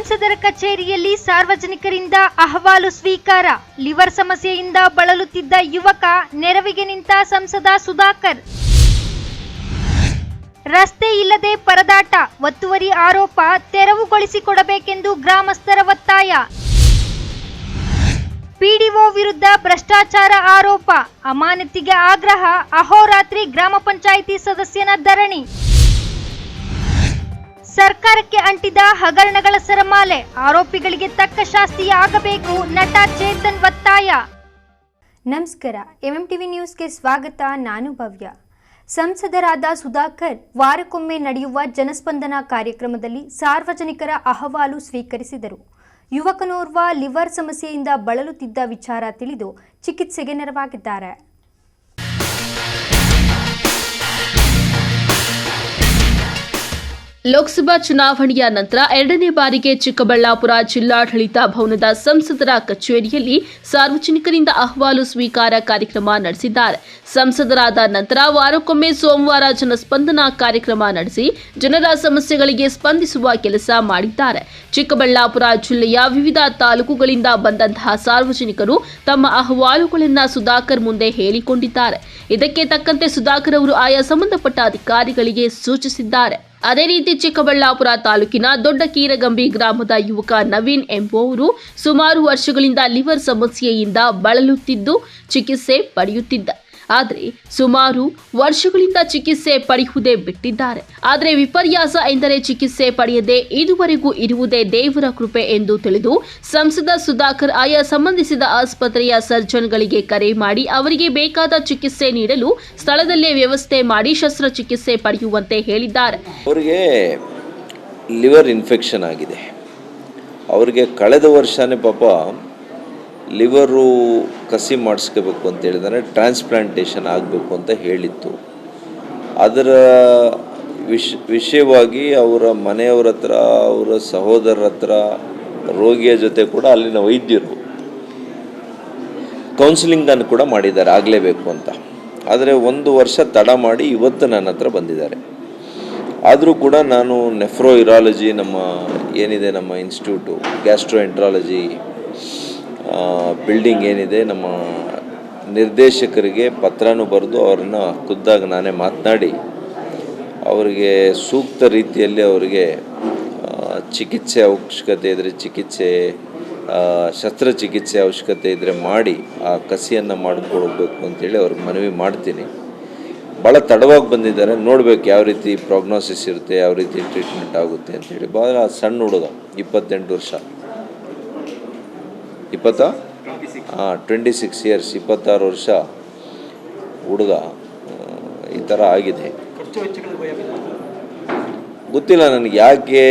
ಸಂಸದರ ಕಚೇರಿಯಲ್ಲಿ ಸಾರ್ವಜನಿಕರಿಂದ ಅಹವಾಲು ಸ್ವೀಕಾರ. ಲಿವರ್ ಸಮಸ್ಯೆಯಿಂದ ಬಳಲುತ್ತಿದ್ದ ಯುವಕ ನೆರವಿಗೆ ನಿಂತ ಸಂಸದ ಸುಧಾಕರ್. ರಸ್ತೆ ಇಲ್ಲದೆ ಪರದಾಟ, ಒತ್ತುವರಿ ಆರೋಪ ತೆರವುಗೊಳಿಸಿಕೊಡಬೇಕೆಂದು ಗ್ರಾಮಸ್ಥರ ಒತ್ತಾಯ. ಪಿಡಿಒ ವಿರುದ್ಧ ಭ್ರಷ್ಟಾಚಾರ ಆರೋಪ, ಅಮಾನತಿಗೆ ಆಗ್ರಹ, ಅಹೋರಾತ್ರಿ ಗ್ರಾಮ ಪಂಚಾಯಿತಿ ಸದಸ್ಯನ ಧರಣಿ. ಸರ್ಕಾರಕ್ಕೆ ಅಂಟಿದ ಹಗರಣಗಳ ಸರಮಾಲೆ, ಆರೋಪಿಗಳಿಗೆ ತಕ್ಕ ಶಾಸ್ತಿಯಾಗಬೇಕು, ನಟ ಚೇತನ್ ಒತ್ತಾಯ. ನಮಸ್ಕಾರ, ಎಂಎಂಟಿವಿ ನ್ಯೂಸ್ಗೆ ಸ್ವಾಗತ. ನಾನು ಭವ್ಯ. ಸಂಸದರಾದ ಸುಧಾಕರ್ ವಾರಕ್ಕೊಮ್ಮೆ ನಡೆಯುವ ಜನಸ್ಪಂದನ ಕಾರ್ಯಕ್ರಮದಲ್ಲಿ ಸಾರ್ವಜನಿಕರ ಅಹವಾಲು ಸ್ವೀಕರಿಸಿದರು. ಯುವಕನೋರ್ವ ಲಿವರ್ ಸಮಸ್ಯೆಯಿಂದ ಬಳಲುತ್ತಿದ್ದ ವಿಚಾರ ತಿಳಿದು ಚಿಕಿತ್ಸೆಗೆ ನೆರವಾಗಿದ್ದಾರೆ. ಲೋಕಸಭಾ ಚುನಾವಣೆಯ ನಂತರ ಎರಡನೇ ಬಾರಿಗೆ ಚಿಕ್ಕಬಳ್ಳಾಪುರ ಜಿಲ್ಲಾಡಳಿತ ಭವನದ ಸಂಸದರ ಕಚೇರಿಯಲ್ಲಿ ಸಾರ್ವಜನಿಕರಿಂದ ಅಹವಾಲು ಸ್ವೀಕಾರ ಕಾರ್ಯಕ್ರಮ ನಡೆಸಿದ್ದಾರೆ. ಸಂಸದರಾದ ನಂತರ ವಾರಕ್ಕೊಮ್ಮೆ ಸೋಮವಾರ ಜನಸ್ಪಂದನ ಕಾರ್ಯಕ್ರಮ ನಡೆಸಿ ಜನರ ಸಮಸ್ಯೆಗಳಿಗೆ ಸ್ಪಂದಿಸುವ ಕೆಲಸ ಮಾಡಿದ್ದಾರೆ. ಚಿಕ್ಕಬಳ್ಳಾಪುರ ಜಿಲ್ಲೆಯ ವಿವಿಧ ತಾಲೂಕುಗಳಿಂದ ಬಂದಂತಹ ಸಾರ್ವಜನಿಕರು ತಮ್ಮ ಅಹವಾಲುಗಳನ್ನು ಸುಧಾಕರ್ ಮುಂದೆ ಹೇಳಿಕೊಂಡಿದ್ದಾರೆ. ಇದಕ್ಕೆ ತಕ್ಕಂತೆ ಸುಧಾಕರ್ ಅವರು ಆಯಾ ಸಂಬಂಧಪಟ್ಟ ಅಧಿಕಾರಿಗಳಿಗೆ ಸೂಚಿಸಿದ್ದಾರೆ. ಅದೇ ರೀತಿ ಚಿಕ್ಕಬಳ್ಳಾಪುರ ತಾಲೂಕಿನ ದೊಡ್ಡ ಕೀರಗಂಬಿ ಗ್ರಾಮದ ಯುವಕ ನವೀನ್ ಎಂಬುವವರು ಸುಮಾರು ವರ್ಷಗಳಿಂದ ಲಿವರ್ ಸಮಸ್ಯೆಯಿಂದ ಬಳಲುತ್ತಿದ್ದು ಚಿಕಿತ್ಸೆ ಪಡೆಯುತ್ತಿದ್ದ. ಆದರೆ ಸುಮಾರು ವರ್ಷಗಳಿಂದ ಚಿಕಿತ್ಸೆ ಪಡೆಯುವುದೇ ಬಿಟ್ಟಿದ್ದಾರೆ. ಆದರೆ ವಿಪರ್ಯಾಸ ಎಂದರೆ ಚಿಕಿತ್ಸೆ ಪಡೆಯದೆ ಇದುವರೆಗೂ ಇರುವುದೇ ದೇವರ ಕೃಪೆ ಎಂದು ತಿಳಿದು ಸಂಸದ ಸುಧಾಕರ್ ಆಯಾ ಸಂಬಂಧಿಸಿದ ಆಸ್ಪತ್ರೆಯ ಸರ್ಜನ್ಗಳಿಗೆ ಕರೆ ಮಾಡಿ ಅವರಿಗೆ ಬೇಕಾದ ಚಿಕಿತ್ಸೆ ನೀಡಲು ಸ್ಥಳದಲ್ಲೇ ವ್ಯವಸ್ಥೆ ಮಾಡಿ ಶಸ್ತ್ರಚಿಕಿತ್ಸೆ ಪಡೆಯುವಂತೆ ಹೇಳಿದ್ದಾರೆ. ಅವರಿಗೆ ಲಿವರ್ ಇನ್ಫೆಕ್ಷನ್ ಆಗಿದೆ. ಅವರಿಗೆ ಕಳೆದ ವರ್ಷನೇ ಪಾಪ ಲಿವರು ಕಸಿ ಮಾಡಿಸ್ಕೋಬೇಕು ಅಂತ ಹೇಳಿದರೆ ಟ್ರಾನ್ಸ್ಪ್ಲಾಂಟೇಷನ್ ಆಗಬೇಕು ಅಂತ ಹೇಳಿತ್ತು. ಅದರ ವಿಷಯವಾಗಿ ಅವರ ಮನೆಯವರ ಹತ್ರ, ಅವರ ಸಹೋದರರ ಹತ್ರ, ರೋಗಿಯ ಜೊತೆ ಕೂಡ ಅಲ್ಲಿನ ವೈದ್ಯರು ಕೌನ್ಸಿಲಿಂಗನ್ನು ಕೂಡ ಮಾಡಿದ್ದಾರೆ, ಆಗಲೇಬೇಕು ಅಂತ. ಆದರೆ 1 ವರ್ಷ ತಡ ಮಾಡಿ ಇವತ್ತು ನನ್ನ ಹತ್ರ ಬಂದಿದ್ದಾರೆ. ಆದರೂ ಕೂಡ ನಾನು ನೆಫ್ರೋಯುರಾಲಜಿ ಏನಿದೆ ನಮ್ಮ ಇನ್ಸ್ಟಿಟ್ಯೂಟು, ಗ್ಯಾಸ್ಟ್ರೋಎಂಟ್ರಾಲಜಿ ಬಿಲ್ಡಿಂಗ್ ಏನಿದೆ, ನಮ್ಮ ನಿರ್ದೇಶಕರಿಗೆ ಪತ್ರನೂ ಬರೆದು ಅವ್ರನ್ನ ಖುದ್ದಾಗಿ ನಾನೇ ಮಾತನಾಡಿ ಅವರಿಗೆ ಸೂಕ್ತ ರೀತಿಯಲ್ಲಿ ಅವರಿಗೆ ಚಿಕಿತ್ಸೆ ಅವಶ್ಯಕತೆ ಇದ್ದರೆ ಚಿಕಿತ್ಸೆ, ಶಸ್ತ್ರಚಿಕಿತ್ಸೆ ಅವಶ್ಯಕತೆ ಇದ್ದರೆ ಮಾಡಿ ಆ ಕಸಿಯನ್ನು ಮಾಡಿಕೊಡ್ಬೇಕು ಅಂತೇಳಿ ಅವ್ರಿಗೆ ಮನವಿ ಮಾಡ್ತೀನಿ. ಭಾಳ ತಡವಾಗಿ ಬಂದಿದ್ದಾರೆ, ನೋಡಬೇಕು ಯಾವ ರೀತಿ ಪ್ರಾಗ್ನೋಸಿಸ್ ಇರುತ್ತೆ, ಯಾವ ರೀತಿ ಟ್ರೀಟ್ಮೆಂಟ್ ಆಗುತ್ತೆ ಅಂತೇಳಿ. ಭಾಳ ಸಣ್ಣ ಹುಡುಗ, 28 ವರ್ಷ, 26 ಇಯರ್ಸ್, 26 ವರ್ಷ ಹುಡುಗ ಈ ಥರ ಆಗಿದೆ. ಗೊತ್ತಿಲ್ಲ ನನಗೆ ಯಾಕೆ.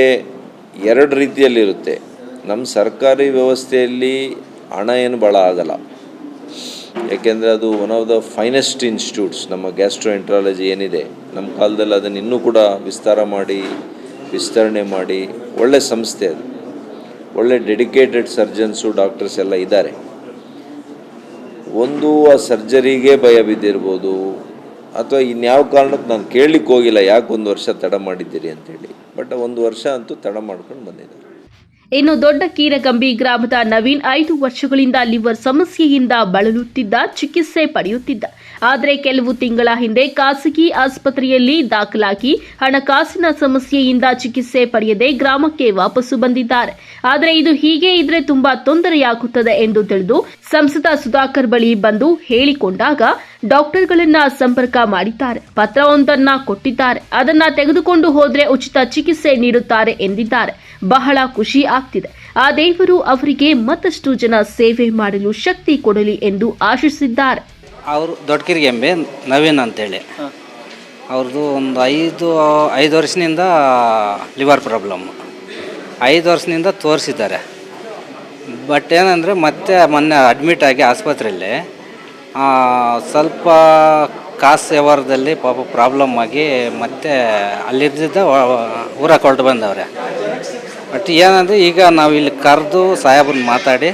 2 ರೀತಿಯಲ್ಲಿರುತ್ತೆ. ನಮ್ಮ ಸರ್ಕಾರಿ ವ್ಯವಸ್ಥೆಯಲ್ಲಿ ಹಣ ಏನು ಭಾಳ ಆಗಲ್ಲ, ಯಾಕೆಂದರೆ ಅದು one of the finest institutes. ನಮ್ಮ ಗ್ಯಾಸ್ಟ್ರೋಎಂಟ್ರಾಲಜಿ ಏನಿದೆ, ನಮ್ಮ ಕಾಲದಲ್ಲಿ ಅದನ್ನು ಇನ್ನೂ ಕೂಡ ವಿಸ್ತರಣೆ ಮಾಡಿ ಒಳ್ಳೆ ಸಂಸ್ಥೆ ಅದು. ಒಳ್ಳೆ ಡೆಡಿಕೇಟೆಡ್ ಸರ್ಜನ್ಸು, ಡಾಕ್ಟರ್ಸ್ ಎಲ್ಲ ಇದ್ದಾರೆ. ಒಂದು ಆ ಸರ್ಜರಿಗೆ ಭಯ ಬಿದ್ದಿರ್ಬೋದು, ಅಥವಾ ಇನ್ಯಾವ ಕಾರಣಕ್ಕೆ ನಾನು ಕೇಳಲಿಕ್ಕೆ ಹೋಗಿಲ್ಲ ಯಾಕೆ 1 ವರ್ಷ ತಡ ಮಾಡಿದ್ದೀರಿ ಅಂತೇಳಿ. ಬಟ್ 1 ವರ್ಷ ಅಂತೂ ತಡ ಮಾಡ್ಕೊಂಡು ಬಂದಿದ್ದಾರೆ. ಇನ್ನು ದೊಡ್ಡ ಕೀರಗಂಬಿ ಗ್ರಾಮದ ನವೀನ್ 5 ವರ್ಷಗಳಿಂದ ಲಿವರ್ ಸಮಸ್ಯೆಯಿಂದ ಬಳಲುತ್ತಿದ್ದ, ಚಿಕಿತ್ಸೆ ಪಡೆಯುತ್ತಿದ್ದ. ಆದರೆ ಕೆಲವು ತಿಂಗಳ ಹಿಂದೆ ಖಾಸಗಿ ಆಸ್ಪತ್ರೆಯಲ್ಲಿ ದಾಖಲಾಗಿ ಹಣಕಾಸಿನ ಸಮಸ್ಯೆಯಿಂದ ಚಿಕಿತ್ಸೆ ಪಡೆಯದೆ ಗ್ರಾಮಕ್ಕೆ ವಾಪಸ್ಸು ಬಂದಿದ್ದಾರೆ. ಆದರೆ ಇದು ಹೀಗೆ ಇದ್ರೆ ತುಂಬಾ ತೊಂದರೆಯಾಗುತ್ತದೆ ಎಂದು ತಿಳಿದು ಸಂಸದ ಸುಧಾಕರ್ ಬಳಿ ಬಂದು ಹೇಳಿಕೊಂಡಾಗ ಡಾಕ್ಟರ್ಗಳನ್ನ ಸಂಪರ್ಕ ಮಾಡಿದ್ದಾರೆ, ಪತ್ರವೊಂದನ್ನ ಕೊಟ್ಟಿದ್ದಾರೆ. ಅದನ್ನ ತೆಗೆದುಕೊಂಡು ಹೋದ್ರೆ ಉಚಿತ ಚಿಕಿತ್ಸೆ ನೀಡುತ್ತಾರೆ ಎಂದಿದ್ದಾರೆ. ಬಹಳ ಖುಷಿ ಆಗ್ತಿದೆ. ಆ ದೇವರು ಅವರಿಗೆ ಮತ್ತಷ್ಟು ಜನ ಸೇವೆ ಮಾಡಲು ಶಕ್ತಿ ಕೊಡಲಿ ಎಂದು ಆಶಿಸಿದ್ದಾರೆ. ಅವರು ದೊಡ್ಡ ಕಿರಿಗೆಂಬೆ ನವೀನ್ ಅಂತೇಳಿ, ಅವ್ರದ್ದು ಒಂದು 5 ವರ್ಷದಿಂದ ಲಿವರ್ ಪ್ರಾಬ್ಲಮ್, 5 ವರ್ಷದಿಂದ ತೋರಿಸಿದ್ದಾರೆ. ಬಟ್ ಏನಂದರೆ ಮತ್ತೆ ಮೊನ್ನೆ ಅಡ್ಮಿಟ್ ಆಗಿ ಆಸ್ಪತ್ರೆಯಲ್ಲಿ ಸ್ವಲ್ಪ ಕಾಸು ವ್ಯವಹಾರದಲ್ಲಿ ಪಾಪ ಪ್ರಾಬ್ಲಮ್ ಆಗಿ ಮತ್ತೆ ಅಲ್ಲಿದ್ದ ಊರಾಗ ಹೊರಟು ಬಂದವ್ರೆ. ಬಟ್ ಏನಂದರೆ ಈಗ ನಾವು ಇಲ್ಲಿ ಕರೆದು ಸಾಹೇಬ್ರನ್ನ ಮಾತಾಡಿ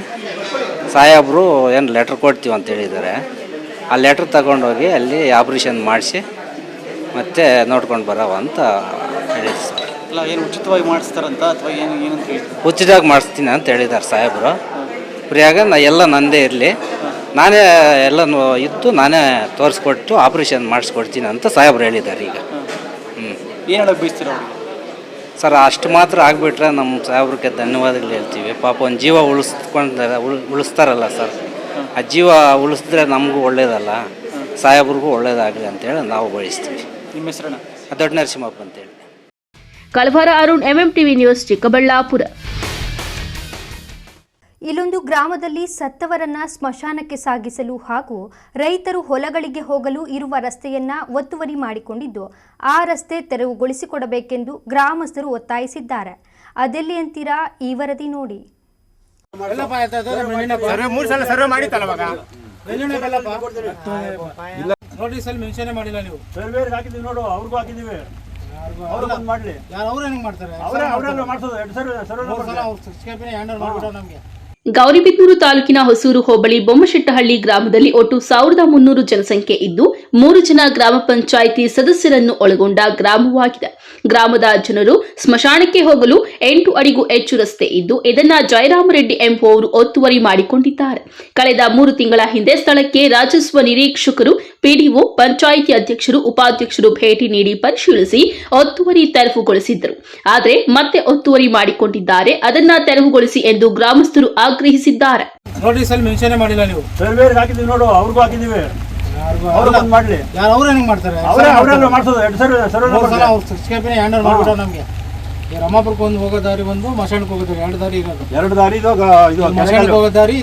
ಸಾಹೇಬರು ಏನು ಲೆಟ್ರ್ ಕೊಡ್ತೀವಿ ಅಂತ ಹೇಳಿದ್ದಾರೆ. ಆ ಲೆಟ್ರ್ ತಗೊಂಡೋಗಿ ಅಲ್ಲಿ ಆಪ್ರೇಷನ್ ಮಾಡಿಸಿ ಮತ್ತೆ ನೋಡ್ಕೊಂಡು ಬರವ ಅಂತ ಹೇಳಿದ್ರು ಸರ್. ಅಲ್ಲ ಏನು ಉಚಿತವಾಗಿ ಮಾಡಿಸ್ತಾರಂತ ಅಥವಾ ಏನಂತ ಹೇಳಿ ಉಚಿತವಾಗಿ ಮಾಡಿಸ್ತೀನಿ ಅಂತ ಹೇಳಿದ್ದಾರೆ ಸಾಹೇಬರು. ಫ್ರೀಯಾಗ ಎಲ್ಲ ನಂದೇ ಇರಲಿ, ನಾನೇ ಎಲ್ಲ ಇದ್ದು ನಾನೇ ತೋರಿಸ್ಕೊಟ್ಟು ಆಪ್ರೇಷನ್ ಮಾಡಿಸ್ಕೊಡ್ತೀನಿ ಅಂತ ಸಾಹೇಬ್ರು ಹೇಳಿದ್ದಾರೆ. ಈಗ ಏನು ಹೇಳಕ್ಕೆ ಬಯಸ್ತೀರ ಅವ್ರಿಗೆ? ಸರ್ ಅಷ್ಟು ಮಾತ್ರ ಆಗಿಬಿಟ್ರೆ ನಮ್ಮ ಸಾಹೇಬ್ರಿಗೆ ಧನ್ಯವಾದಗಳು ಹೇಳ್ತೀವಿ. ಪಾಪ ಒಂದು ಜೀವ ಉಳಿಸ್ತಾರಲ್ಲ ಸರ್, ಆ ಜೀವ ಉಳಿಸಿದ್ರೆ ನಮಗೂ ಒಳ್ಳೇದಲ್ಲ, ಸಾಹೇಬ್ರಿಗೂ ಒಳ್ಳೇದಾಗಲಿ ಅಂತೇಳಿ ನಾವು ಬಯಸ್ತೀವಿ. ನಿಮ್ಮ ಹೆಸರಣ್ಣ? ದೊಡ್ಡ ನರಸಿಂಹಪ್ಪ ಅಂತೇಳಿ. ಕಳವಾರ ಅರುಣ್, MMTV ನ್ಯೂಸ್, ಚಿಕ್ಕಬಳ್ಳಾಪುರ. ಇಲ್ಲೊಂದು ಗ್ರಾಮದಲ್ಲಿ ಸತ್ತವರನ್ನ ಸ್ಮಶಾನಕ್ಕೆ ಸಾಗಿಸಲು ಹಾಗೂ ರೈತರು ಹೊಲಗಳಿಗೆ ಹೋಗಲು ಇರುವ ರಸ್ತೆಯನ್ನ ಒತ್ತುವರಿ ಮಾಡಿಕೊಂಡಿದ್ದು ಆ ರಸ್ತೆ ತೆರವುಗೊಳಿಸಿಕೊಡಬೇಕೆಂದು ಗ್ರಾಮಸ್ಥರು ಒತ್ತಾಯಿಸಿದ್ದಾರೆ. ಅದೆಲ್ಲಿ ಅಂತೀರಾ? ಈ ವರದಿ ನೋಡಿ. ನೋಟಿಸಲ್ಲಿ ಮೆನ್ಷನ್ ಮಾಡಿಲ್ಲ ನೀವು. ಹಾಕಿದೀವಿ ನೋಡು, ಅವ್ರಿಗೂ ಹಾಕಿದೀವಿ. ಗೌರಿಬಿದನೂರು ತಾಲೂಕಿನ ಹೊಸೂರು ಹೋಬಳಿ ಬೊಮ್ಮಶೆಟ್ಟಹಳ್ಳಿ ಗ್ರಾಮದಲ್ಲಿ ಒಟ್ಟು 1300 ಜನಸಂಖ್ಯೆ ಇದ್ದು 3 ಜನ ಗ್ರಾಮ ಪಂಚಾಯಿತಿ ಸದಸ್ಯರನ್ನು ಒಳಗೊಂಡ ಗ್ರಾಮವಾಗಿದೆ. ಗ್ರಾಮದ ಜನರು ಸ್ಮಶಾನಕ್ಕೆ ಹೋಗಲು 8 ಅಡಿಗೂ ಹೆಚ್ಚು ರಸ್ತೆ ಇದ್ದು ಇದನ್ನ ಜಯರಾಮರೆಡ್ಡಿ ಎಂಬುವವರು ಒತ್ತುವರಿ ಮಾಡಿಕೊಂಡಿದ್ದಾರೆ. ಕಳೆದ 3 ತಿಂಗಳ ಹಿಂದೆ ಸ್ಥಳಕ್ಕೆ ರಾಜಸ್ವ ನಿರೀಕ್ಷಕರು, ಪಿಡಿಒ, ಪಂಚಾಯಿತಿ ಅಧ್ಯಕ್ಷರು, ಉಪಾಧ್ಯಕ್ಷರು ಭೇಟಿ ನೀಡಿ ಪರಿಶೀಲಿಸಿ ಒತ್ತುವರಿ ತೆರವುಗೊಳಿಸಿದ್ದರು. ಆದರೆ ಮತ್ತೆ ಒತ್ತುವರಿ ಮಾಡಿಕೊಂಡಿದ್ದಾರೆ, ಅದನ್ನ ತೆರವುಗೊಳಿಸಿ ಎಂದು ಗ್ರಾಮಸ್ಥರು ಆಗ್ರಹಿಸಿದ್ದಾರೆ. ನೋಟಿಸಲ್ಲಿ ಮೆನ್ಷನ್ ಮಾಡಿಲ್ಲ ನೀವು. ಹಾಕಿದೀವಿ ನೋಡು, ಅವ್ರಿಗೂ ಹಾಕಿದೀವಿ. ರಮಾಪುರಕ್ಕೆ ಒಂದು ಹೋಗೋ ದಾರಿ, ಒಂದು ಮಶಾಣಕ್ಕೆ ಹೋಗೋ ದಾರಿ, 2 ದಾರಿ ಇರೋದು. 2 ದಾರಿ ಮಶಾಣಕ್ಕೆ ಹೋಗೋ ದಾರಿ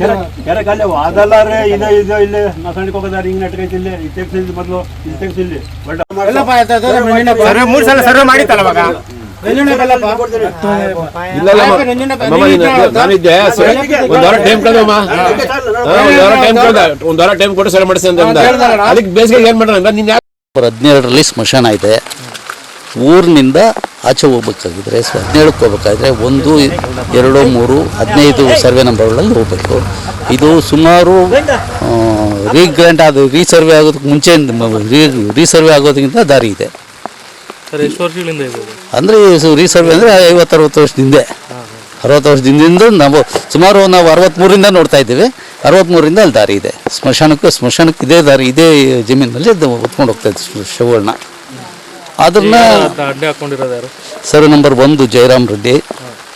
ಅದಲ್ಲ ರೀ. ಇದು ಇಲ್ಲಿ ಮಶಾಣಕ್ಕೆ ಹೋಗೋ ದಾರಿ ಹಿಂಗೆ ನೆಟ್ಕೈತಿ. ಇಲ್ಲಿ ತೆಗ್ಸಿಲ್ಲಿ ಮೊದಲು ಇಲ್ಲಿ ತೆಗ್ಸಿಲ್ಲಿ 3 ಸಲ ಸರ್ವೆ ಮಾಡಿತ್ತಲ್ಲ ಅವಾಗ. ಹದಿನೇಳರಲ್ಲಿ ಸ್ಮಶಾನ ಇದೆ. ಊರಿನಿಂದ ಆಚೆ ಹೋಗ್ಬೇಕಾಗಿದ್ರೆ 17ಕ್ಕೆ ಹೋಗ್ಬೇಕಾದ್ರೆ 1, 2, 3, 15 ಸರ್ವೆ ನಂಬರ್ಗಳಲ್ಲಿ ಹೋಗ್ಬೇಕು. ಇದು ಸುಮಾರು ರೀಗ್ರಾಂಟ್ ಅದು ರೀಸರ್ವೆ ಆಗೋದಕ್ಕೆ ಮುಂಚೆ ರೀಸರ್ವೆ ಆಗೋದಕ್ಕಿಂತ ದಾರಿ ಇದೆ. ಅಂದರೆ ರೀಸರ್ವೆ ಅಂದರೆ 50-60 ವರ್ಷದಿಂದ 60 ವರ್ಷದಿಂದ ನಾವು ಸುಮಾರು 63ರಿಂದ ನೋಡ್ತಾ ಇದ್ದೀವಿ. 63ರಿಂದ ಅಲ್ಲಿ ದಾರಿ ಇದೆ. ಸ್ಮಶಾನಕ್ಕೆ ಇದೇ ದಾರಿ, ಇದೇ ಜಮೀನಲ್ಲಿ ಹೊತ್ಕೊಂಡು ಹೋಗ್ತಾ ಇದ್ದೆ ಶವಗಳನ್ನ. ಅದನ್ನ ಸರ್ವೆ ನಂಬರ್ 1 ಜಯರಾಮ್ ರೆಡ್ಡಿ,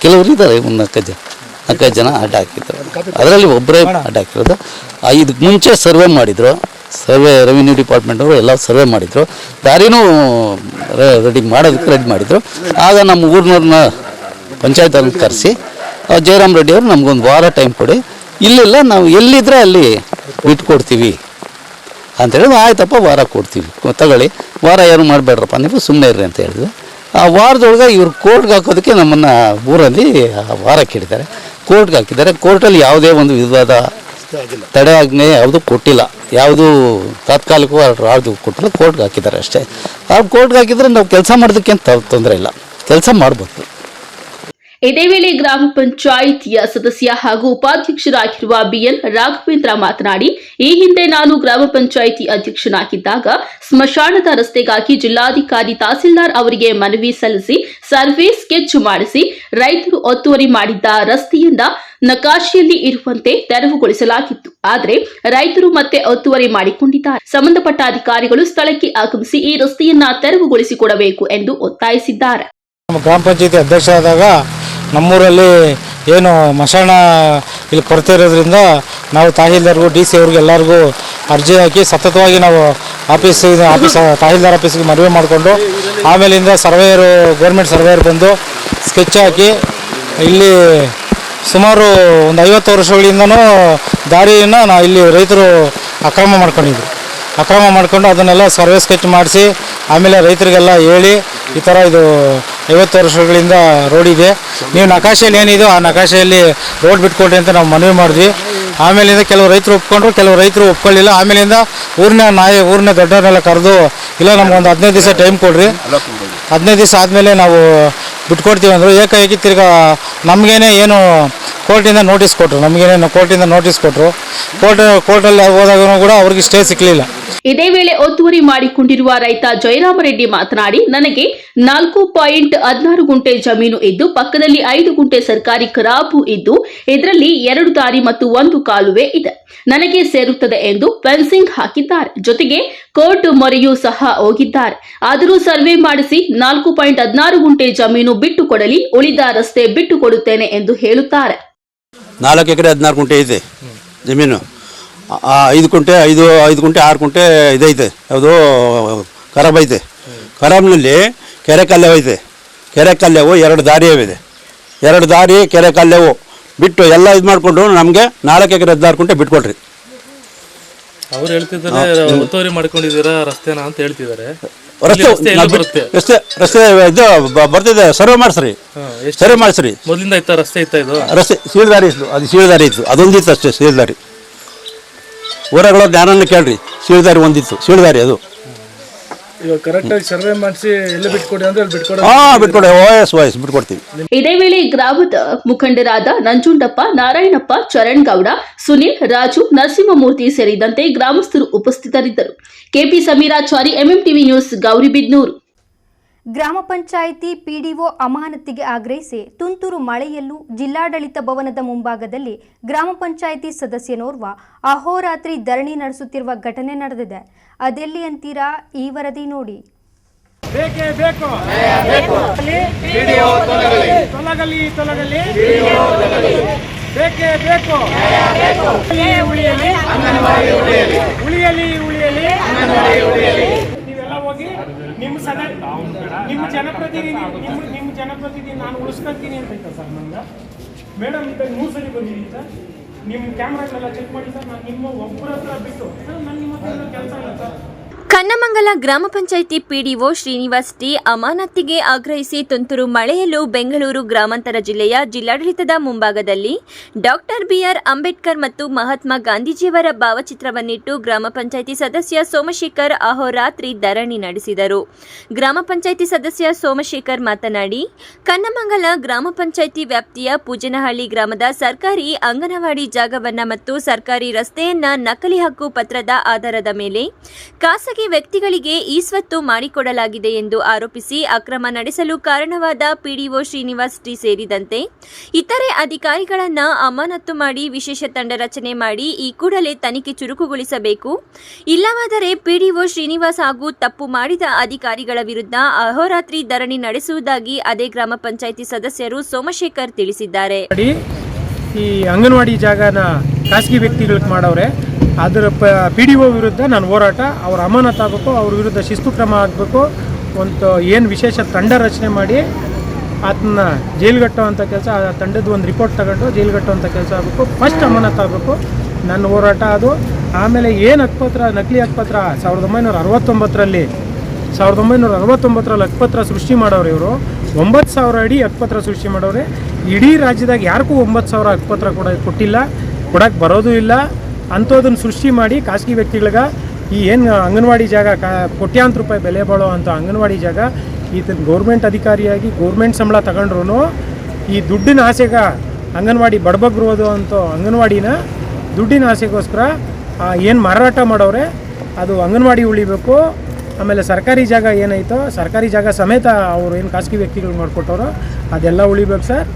ಕೆಲವರು ಇದ್ದಾರೆ, 4 ಜನ ಅಡ್ಡ ಹಾಕಿದ್ರು. ಅದರಲ್ಲಿ ಒಬ್ಬರೇ ಅಡ್ಡ ಹಾಕಿರೋದು. ಇದಕ್ಕೆ ಮುಂಚೆ ಸರ್ವೆ ಮಾಡಿದ್ರು, ರೆವಿನ್ಯೂ ಡಿಪಾರ್ಟ್ಮೆಂಟ್ ಅವರು ಎಲ್ಲ ಸರ್ವೆ ಮಾಡಿದ್ರು, ದಾರಿನೂ ರೆಡಿ ಮಾಡಿದ್ರು. ಆಗ ನಮ್ಮ ಊರಿನವ್ರನ್ನ ಪಂಚಾಯತ್ ಅವ್ರನ್ನ ಕರೆಸಿ ಜಯರಾಮ್ ರೆಡ್ಡಿ ಅವರು ನಮಗೊಂದು ವಾರ ಟೈಮ್ ಕೊಡಿ, ಇಲ್ಲೆಲ್ಲ ನಾವು ಎಲ್ಲಿದ್ರೆ ಅಲ್ಲಿ ಬಿಟ್ಕೊಡ್ತೀವಿ ಅಂತ ಹೇಳಿದ್ರು. ಆಯ್ತಪ್ಪ, ವಾರ ಕೊಡ್ತೀವಿ, ತಗೊಳ್ಳಿ, ವಾರ ಏನು ಮಾಡಬೇಡ್ರಪ್ಪ ನೀವು, ಸುಮ್ಮನೆ ಇರ್ರಿ ಅಂತ ಹೇಳಿದ್ವಿ. ಆ ವಾರದೊಳಗೆ ಇವ್ರು ಕೋರ್ಟ್ಗೆ ಹಾಕೋದಕ್ಕೆ ನಮ್ಮನ್ನು ಊರಲ್ಲಿ ವಾರಕ್ಕೆ ಹಿಡಿದ್ದಾರೆ, ಕೋರ್ಟ್ಗೆ ಹಾಕಿದ್ದಾರೆ. ಕೋರ್ಟಲ್ಲಿ ಯಾವುದೇ ಒಂದು ವಿಧವಾದ ತಡೆಯಾಜ್ಞೆ ಯಾವುದು ಕೊಟ್ಟಿಲ್ಲ, ಯಾವುದು ತಾತ್ಕಾಲಿಕವಾಗಿ ಯಾವುದು ಕೊಟ್ಟಿಲ್ಲ, ಕೋರ್ಟ್ಗೆ ಹಾಕಿದ್ದಾರೆ ಅಷ್ಟೇ. ಆ ಕೋರ್ಟ್ಗೆ ಹಾಕಿದರೆ ನಾವು ಕೆಲಸ ಮಾಡೋದಕ್ಕೆ ಅಂತ ತೊಂದರೆ ಇಲ್ಲ, ಕೆಲಸ ಮಾಡ್ಬೋದು. ಇದೇ ವೇಳೆ ಗ್ರಾಮ ಪಂಚಾಯಿತಿಯ ಸದಸ್ಯ ಹಾಗೂ ಉಪಾಧ್ಯಕ್ಷರಾಗಿರುವ ಬಿಎನ್ ರಾಘವೇಂದ್ರ ಮಾತನಾಡಿ, ಈ ಹಿಂದೆ ನಾನು ಗ್ರಾಮ ಪಂಚಾಯಿತಿ ಅಧ್ಯಕ್ಷನಾಗಿದ್ದಾಗ ಸ್ಮಶಾನದ ರಸ್ತೆಗಾಗಿ ಜಿಲ್ಲಾಧಿಕಾರಿ, ತಹಸೀಲ್ದಾರ್ ಅವರಿಗೆ ಮನವಿ ಸಲ್ಲಿಸಿ ಸರ್ವೆ ಸ್ಕೆಚ್ ಮಾಡಿಸಿ ರೈತರು ಒತ್ತುವರಿ ಮಾಡಿದ್ದ ರಸ್ತೆಯಿಂದ ನಕಾಶೆಯಲ್ಲಿ ಇರುವಂತೆ ತೆರವುಗೊಳಿಸಲಾಗಿತ್ತು. ಆದರೆ ರೈತರು ಮತ್ತೆ ಒತ್ತುವರಿ ಮಾಡಿಕೊಂಡಿದ್ದಾರೆ. ಸಂಬಂಧಪಟ್ಟ ಅಧಿಕಾರಿಗಳು ಸ್ಥಳಕ್ಕೆ ಆಗಮಿಸಿ ಈ ರಸ್ತೆಯನ್ನ ತೆರವುಗೊಳಿಸಿಕೊಡಬೇಕು ಎಂದು ಒತ್ತಾಯಿಸಿದ್ದಾರೆ. ಗ್ರಾಮ ಪಂಚಾಯತಿ ಅಧ್ಯಕ್ಷ ಆದಾಗ ನಮ್ಮೂರಲ್ಲಿ ಏನು ಮಶಾಣ ಇಲ್ಲಿ ಕೊರತೆ ಇರೋದ್ರಿಂದ ನಾವು ತಹಸೀಲ್ದಾರ್ಗೂ DC ಅವ್ರಿಗೆ ಎಲ್ಲರಿಗೂ ಅರ್ಜಿ ಹಾಕಿ ಸತತವಾಗಿ ನಾವು ಆಫೀಸ್ ತಹಸೀಲ್ದಾರ್ ಆಫೀಸ್ಗೆ ಮನವಿ ಮಾಡಿಕೊಂಡು ಆಮೇಲಿಂದ ಸರ್ವೇಯರು, ಗೌರ್ಮೆಂಟ್ ಸರ್ವೇಯರ್ ಬಂದು ಸ್ಕೆಚ್ ಹಾಕಿ ಇಲ್ಲಿ ಸುಮಾರು ಒಂದು 50 ವರ್ಷಗಳಿಂದನೂ ದಾರಿಯನ್ನು ಇಲ್ಲಿ ರೈತರು ಅಕ್ರಮ ಮಾಡ್ಕೊಂಡು ಅದನ್ನೆಲ್ಲ ಸರ್ವೆ ಸ್ಕೆಚ್ ಮಾಡಿಸಿ ಆಮೇಲೆ ರೈತರಿಗೆಲ್ಲ ಹೇಳಿ ಈ ಥರ ಇದು 50 ವರ್ಷಗಳಿಂದ ರೋಡ್ ಇದೆ, ನೀವು ನಕಾಶೆಯಲ್ಲಿ ಏನಿದೆಯೋ ಆ ನಕಾಶೆಯಲ್ಲಿ ರೋಡ್ ಬಿಟ್ಕೊಡ್ರಿ ಅಂತ ನಾವು ಮನವಿ ಮಾಡಿದ್ವಿ. ಆಮೇಲಿಂದ ಕೆಲವು ರೈತರು ಒಪ್ಕೊಂಡ್ರು, ಕೆಲವು ರೈತರು ಒಪ್ಕೊಳ್ಳಿಲ್ಲ. ಆಮೇಲಿಂದ ಊರಿನ ದೊಡ್ಡವರೆಲ್ಲ ಕರೆದು, ಇಲ್ಲ ನಮ್ಗೊಂದು 15 ದಿವಸ ಟೈಮ್ ಕೊಡ್ರಿ, 15 ದಿವಸ ಆದಮೇಲೆ ನಾವು ಬಿಟ್ಕೊಡ್ತೀವಿ ಅಂದರು. ಏಕಾಏಕಿ ತಿರ್ಗಾ ನಮಗೇನೆ ಏನು ಕೋರ್ಟಿಂದ ನೋಟಿಸ್ ಕೊಟ್ಟರು, ನಮಗೇನೇನು ಕೋರ್ಟಿಂದ ನೋಟಿಸ್ ಕೊಟ್ಟರು. ಕೋರ್ಟಲ್ಲಿ ಹೋದಾಗ ಕೂಡ ಅವ್ರಿಗೆ ಸ್ಟೇ ಸಿಕ್ಕಲಿಲ್ಲ. ಇದೇ ವೇಳೆ ಒತ್ತುವರಿ ಮಾಡಿಕೊಂಡಿರುವ ರೈತ ಜಯರಾಮರೆಡ್ಡಿ ಮಾತನಾಡಿ, ನನಗೆ 4.16 ಗುಂಟೆ ಜಮೀನು ಇದ್ದು ಪಕ್ಕದಲ್ಲಿ 5 ಗುಂಟೆ ಸರ್ಕಾರಿ ಖರಾಬು ಇದ್ದು ಇದರಲ್ಲಿ 2 ದಾರಿ ಮತ್ತು 1 ಕಾಲುವೆ ಇದೆ, ನನಗೆ ಸೇರುತ್ತದೆ ಎಂದು ಫೆನ್ಸಿಂಗ್ ಹಾಕಿದ್ದಾರೆ. ಜೊತೆಗೆ ಕೋರ್ಟ್ ಮೊರೆಯೂ ಸಹ ಹೋಗಿದ್ದಾರೆ. ಆದರೂ ಸರ್ವೆ ಮಾಡಿಸಿ 4.16 ಗುಂಟೆ ಜಮೀನು ಬಿಟ್ಟು ಕೊಡಲಿ, ಉಳಿದ ರಸ್ತೆ ಬಿಟ್ಟು ಕೊಡುತ್ತೇನೆ ಎಂದು ಹೇಳುತ್ತಾರೆ. 4 ಎಕರೆ 16 ಗುಂಟೆ ಇದೆ ಜಮೀನು. 5 ಗುಂಟೆ 5 ಗುಂಟೆ 6 ಗುಂಟೆ ಇದೈತೆ, ಯಾವುದು ಖರಾಬ್ ಐತೆ. ಖರಾಬ್ನಲ್ಲಿ ಕೆರೆ ಕಲ್ಲೆವು ಐತೆ. ಕೆರೆ ಕಲ್ಲೆವು 2 ದಾರಿ ಇದೆ. 2 ದಾರಿ ಕೆರೆ ಕಲ್ಲೆವು ಬಿಟ್ಟು ಎಲ್ಲ ಇದು ಮಾಡಿಕೊಂಡು ನಮಗೆ 4 ಎಕರೆ 16 ಗುಂಟೆ ಬಿಟ್ಕೊಡ್ರಿ. ಅವ್ರು ಹೇಳ್ತಿದ್ದಾರೆ ಒತ್ತುವರಿ ಮಾಡ್ಕೊಂಡಿದ್ದೀರಾ ರಸ್ತೆನ ಅಂತ ಹೇಳ್ತಿದ್ದಾರೆ. ರಸ್ತೆ ಇದು ಬರ್ತಿದೆ, ಸರ್ವೆ ಮಾಡಿಸ್ರಿ, ಸರ್ವೆ ಮಾಡಿಸ್ರಿ. ಮೊದಲಿಂದ ಇತ್ತ ರಸ್ತೆ ಇತ್ತ, ಇದು ರಸ್ತೆ ಸೀಳ್ದಾರಿ ಇತ್ತು, ಅದು ಸೀಳ್ದಾರಿ ಇತ್ತು, ಅದೊಂದಿತ್ತು ಅಷ್ಟೇ ಸೀಳ್ದಾರಿ. ಊರಗಳ ಜ್ಞಾನನ ಕೇಳ್ರಿ, ಸೀಳ್ದಾರಿ ಒಂದಿತ್ತು, ಸೀಳ್ದಾರಿ ಅದು. ಇವಾಗ ಕರೆಕ್ಟಾಗಿ ಸರ್ವೆ ಮಾಡಿಸಿ ಎಲ್ಲ ಬಿಟ್ಕೊಡಿ ಅಂದ್ರೆ ಬಿಟ್ಕೊಡಿ, ಓಎಸ್ ಬಿಟ್ಕೊಡ್ತೀವಿ. ಇದೇ ವೇಳೆ ಗ್ರಾಮದ ಮುಖಂಡರಾದ ನಂಜುಂಡಪ್ಪ, ನಾರಾಯಣಪ್ಪ, ಚರಣ್ ಗೌಡ, ಸುನಿಲ್, ರಾಜು, ನರಸಿಂಹಮೂರ್ತಿ ಸೇರಿದಂತೆ ಗ್ರಾಮಸ್ಥರು ಉಪಸ್ಥಿತರಿದ್ದರು. KP Samirachari, MMTV news, Gauribidanur. ಗ್ರಾಮ ಪಂಚಾಯಿತಿ ಪಿಡಿಒ ಅಮಾನತಿಗೆ ಆಗ್ರಹಿಸಿ ತುಂತುರು ಮಳೆಯಲ್ಲೂ ಜಿಲ್ಲಾಡಳಿತ ಭವನದ ಮುಂಭಾಗದಲ್ಲಿ ಗ್ರಾಮ ಪಂಚಾಯಿತಿ ಸದಸ್ಯನೋರ್ವ ಅಹೋರಾತ್ರಿ ಧರಣಿ ನಡೆಸುತ್ತಿರುವ ಘಟನೆ ನಡೆದಿದೆ. ಅದೆಲ್ಲಿ ಅಂತೀರಾ? ಈ ವರದಿ ನೋಡಿ. ಬೇಕೇ ಬೇಕು, ತೊಲಗಲಿ ತೊಲಗಲಿ, ಬೇಕೇ ಬೇಕು, ಉಳಿಯಲಿ ಉಳಿಯಲಿ ಉಳಿಯಲಿ. ನೀವೆಲ್ಲ ಹೋಗಿ ನಿಮ್ಮ ಜನಪ್ರತಿನಿಧಿ ನಾನು ಉಳಿಸ್ಕೊಳ್ತೀನಿ ಅಂತ ಸರ್. ನಂಗೆ ಮೇಡಮ್ ಇದ್ದಾಗ 3 ಸರಿ ಬಂದಿದ್ದೀನಿ ಸರ್. ನಿಮ್ಮ ಕ್ಯಾಮ್ರಾಗಳೆಲ್ಲ ಚೆಕ್ ಮಾಡಿ ಸರ್. ನಾನು ನಿಮ್ಮ ಒಬ್ಬರ ಹತ್ರ ಬಿಟ್ಟು ನಾನು ನಿಮ್ಮ ಹತ್ರ ಕೆಲಸ ಇಲ್ಲ ಸರ್. ಕನ್ನಮಂಗಲ ಗ್ರಾಮ ಪಂಚಾಯಿತಿ ಪಿಡಿಒ ಶ್ರೀನಿವಾಸ್ ಟಿ ಅಮಾನತಿಗೆ ಆಗ್ರಹಿಸಿ ತುಂತುರು ಮಳೆಯಲ್ಲೂ ಬೆಂಗಳೂರು ಗ್ರಾಮಾಂತರ ಜಿಲ್ಲೆಯ ಜಿಲ್ಲಾಡಳಿತದ ಮುಂಭಾಗದಲ್ಲಿ ಡಾಕ್ಟರ್ ಬಿಆರ್ ಅಂಬೇಡ್ಕರ್ ಮತ್ತು ಮಹಾತ್ಮ ಗಾಂಧೀಜಿಯವರ ಭಾವಚಿತ್ರವನ್ನಿಟ್ಟು ಗ್ರಾಮ ಪಂಚಾಯಿತಿ ಸದಸ್ಯ ಸೋಮಶೇಖರ್ ಅಹೋರಾತ್ರಿ ಧರಣಿ ನಡೆಸಿದರು. ಗ್ರಾಮ ಪಂಚಾಯಿತಿ ಸದಸ್ಯ ಸೋಮಶೇಖರ್ ಮಾತನಾಡಿ, ಕನ್ನಮಂಗಲ ಗ್ರಾಮ ಪಂಚಾಯಿತಿ ವ್ಯಾಪ್ತಿಯ ಪೂಜನಹಳ್ಳಿ ಗ್ರಾಮದ ಸರ್ಕಾರಿ ಅಂಗನವಾಡಿ ಜಾಗವನ್ನ ಮತ್ತು ಸರ್ಕಾರಿ ರಸ್ತೆಯನ್ನ ನಕಲಿ ಹಕ್ಕು ಪತ್ರದ ಆಧಾರದ ಮೇಲೆ ಖಾಸಗಿ ವ್ಯಕ್ತಿಗಳಿಗೆ ಈಸ್ವತ್ತು ಮಾಡಿಕೊಡಲಾಗಿದೆ ಎಂದು ಆರೋಪಿಸಿ ಅಕ್ರಮ ನಡೆಸಲು ಕಾರಣವಾದ ಪಿಡಿಒ ಶ್ರೀನಿವಾಸ್ ಟಿ ಸೇರಿದಂತೆ ಇತರೆ ಅಧಿಕಾರಿಗಳನ್ನ ಅಮಾನತು ಮಾಡಿ ವಿಶೇಷ ತಂಡ ರಚನೆ ಮಾಡಿ ಈ ಕೂಡಲೇ ತನಿಖೆ ಚುರುಕುಗೊಳಿಸಬೇಕು. ಇಲ್ಲವಾದರೆ ಪಿಡಿಒ ಶ್ರೀನಿವಾಸ್ ಹಾಗೂ ತಪ್ಪು ಮಾಡಿದ ಅಧಿಕಾರಿಗಳ ವಿರುದ್ಧ ಅಹೋರಾತ್ರಿ ಧರಣಿ ನಡೆಸುವುದಾಗಿ ಅದೇ ಗ್ರಾಮ ಪಂಚಾಯಿತಿ ಸದಸ್ಯರು ಸೋಮಶೇಖರ್ ತಿಳಿಸಿದ್ದಾರೆ. ಈ ಅಂಗನವಾಡಿ ಜಾಗನ ಖಾಸಗಿ ವ್ಯಕ್ತಿಗಳಿಗೆ ಮಾಡವ್ರೆ, ಅದರ ಪಿಡಿಒ ವಿರುದ್ಧ ನಾನು ಹೋರಾಟ, ಅವ್ರ ಅಮಾನತ್ ಆಗಬೇಕು, ಅವ್ರ ವಿರುದ್ಧ ಶಿಸ್ತು ಕ್ರಮ ಆಗಬೇಕು. ಒಂದು ಏನು ವಿಶೇಷ ತಂಡ ರಚನೆ ಮಾಡಿ ಅದನ್ನ ಜೈಲ್ಗಟ್ಟುವಂಥ ಕೆಲಸ, ಆ ತಂಡದ ಒಂದು ರಿಪೋರ್ಟ್ ತಗೊಂಡು ಜೈಲ್ಗಟ್ಟುವಂಥ ಕೆಲಸ ಆಗಬೇಕು. ಫಸ್ಟ್ ಅಮಾನತ್ ಆಗಬೇಕು ನನ್ನ ಹೋರಾಟ ಅದು. ಆಮೇಲೆ ಏನು ಹಕ್ಕುಪತ್ರ, ನಕಲಿ ಹಕ್ಕುಪತ್ರ 1969ರಲ್ಲಿ ಹಕ್ಕುಪತ್ರ ಸೃಷ್ಟಿ ಮಾಡೋರು ಇವರು. 9,000 ಅಡಿ ಹಕ್ಕುಪತ್ರ ಸೃಷ್ಟಿ ಮಾಡೋರೆ. ಇಡೀ ರಾಜ್ಯದಾಗ ಯಾರಿಗೂ 9,000 ಹಕ್ಕುಪತ್ರ ಕೊಟ್ಟಿಲ್ಲ, ಕೊಡೋಕ್ಕೆ ಬರೋದು ಇಲ್ಲ. ಅಂಥದನ್ನು ಸೃಷ್ಟಿ ಮಾಡಿ ಖಾಸಗಿ ವ್ಯಕ್ತಿಗಳಿಗೆ ಈ ಏನು ಅಂಗನವಾಡಿ ಜಾಗ ಕೋಟ್ಯಾಂತರ ರೂಪಾಯಿ ಬೆಲೆ ಬಾಳೋ ಅಂಥ ಅಂಗನವಾಡಿ ಜಾಗ, ಈತನ ಗೌರ್ಮೆಂಟ್ ಅಧಿಕಾರಿಯಾಗಿ ಗೌರ್ಮೆಂಟ್ ಸಂಬಳ ತಗೊಂಡ್ರು ಈ ದುಡ್ಡಿನ ಆಸೆಗೆ ಅಂಗನವಾಡಿ ಬಡಬಗ್ರೋದು ಅಂತ ಅಂಗನವಾಡಿನ ದುಡ್ಡಿನ ಆಸೆಗೋಸ್ಕರ ಏನು ಮಾರಾಟ ಮಾಡೋರೆ ಅದು ಅಂಗನವಾಡಿ ಉಳಿಬೇಕು. ಆಮೇಲೆ ಸರ್ಕಾರಿ ಜಾಗ ಏನಾಯ್ತೋ ಸರ್ಕಾರಿ ಜಾಗ ಸಮೇತ ಅವರು ಏನು ಖಾಸಗಿ ವ್ಯಕ್ತಿಗಳು ಮಾಡಿಕೊಟ್ಟವರು ಅದೆಲ್ಲ ಉಳಿಬೇಕು ಸರ್.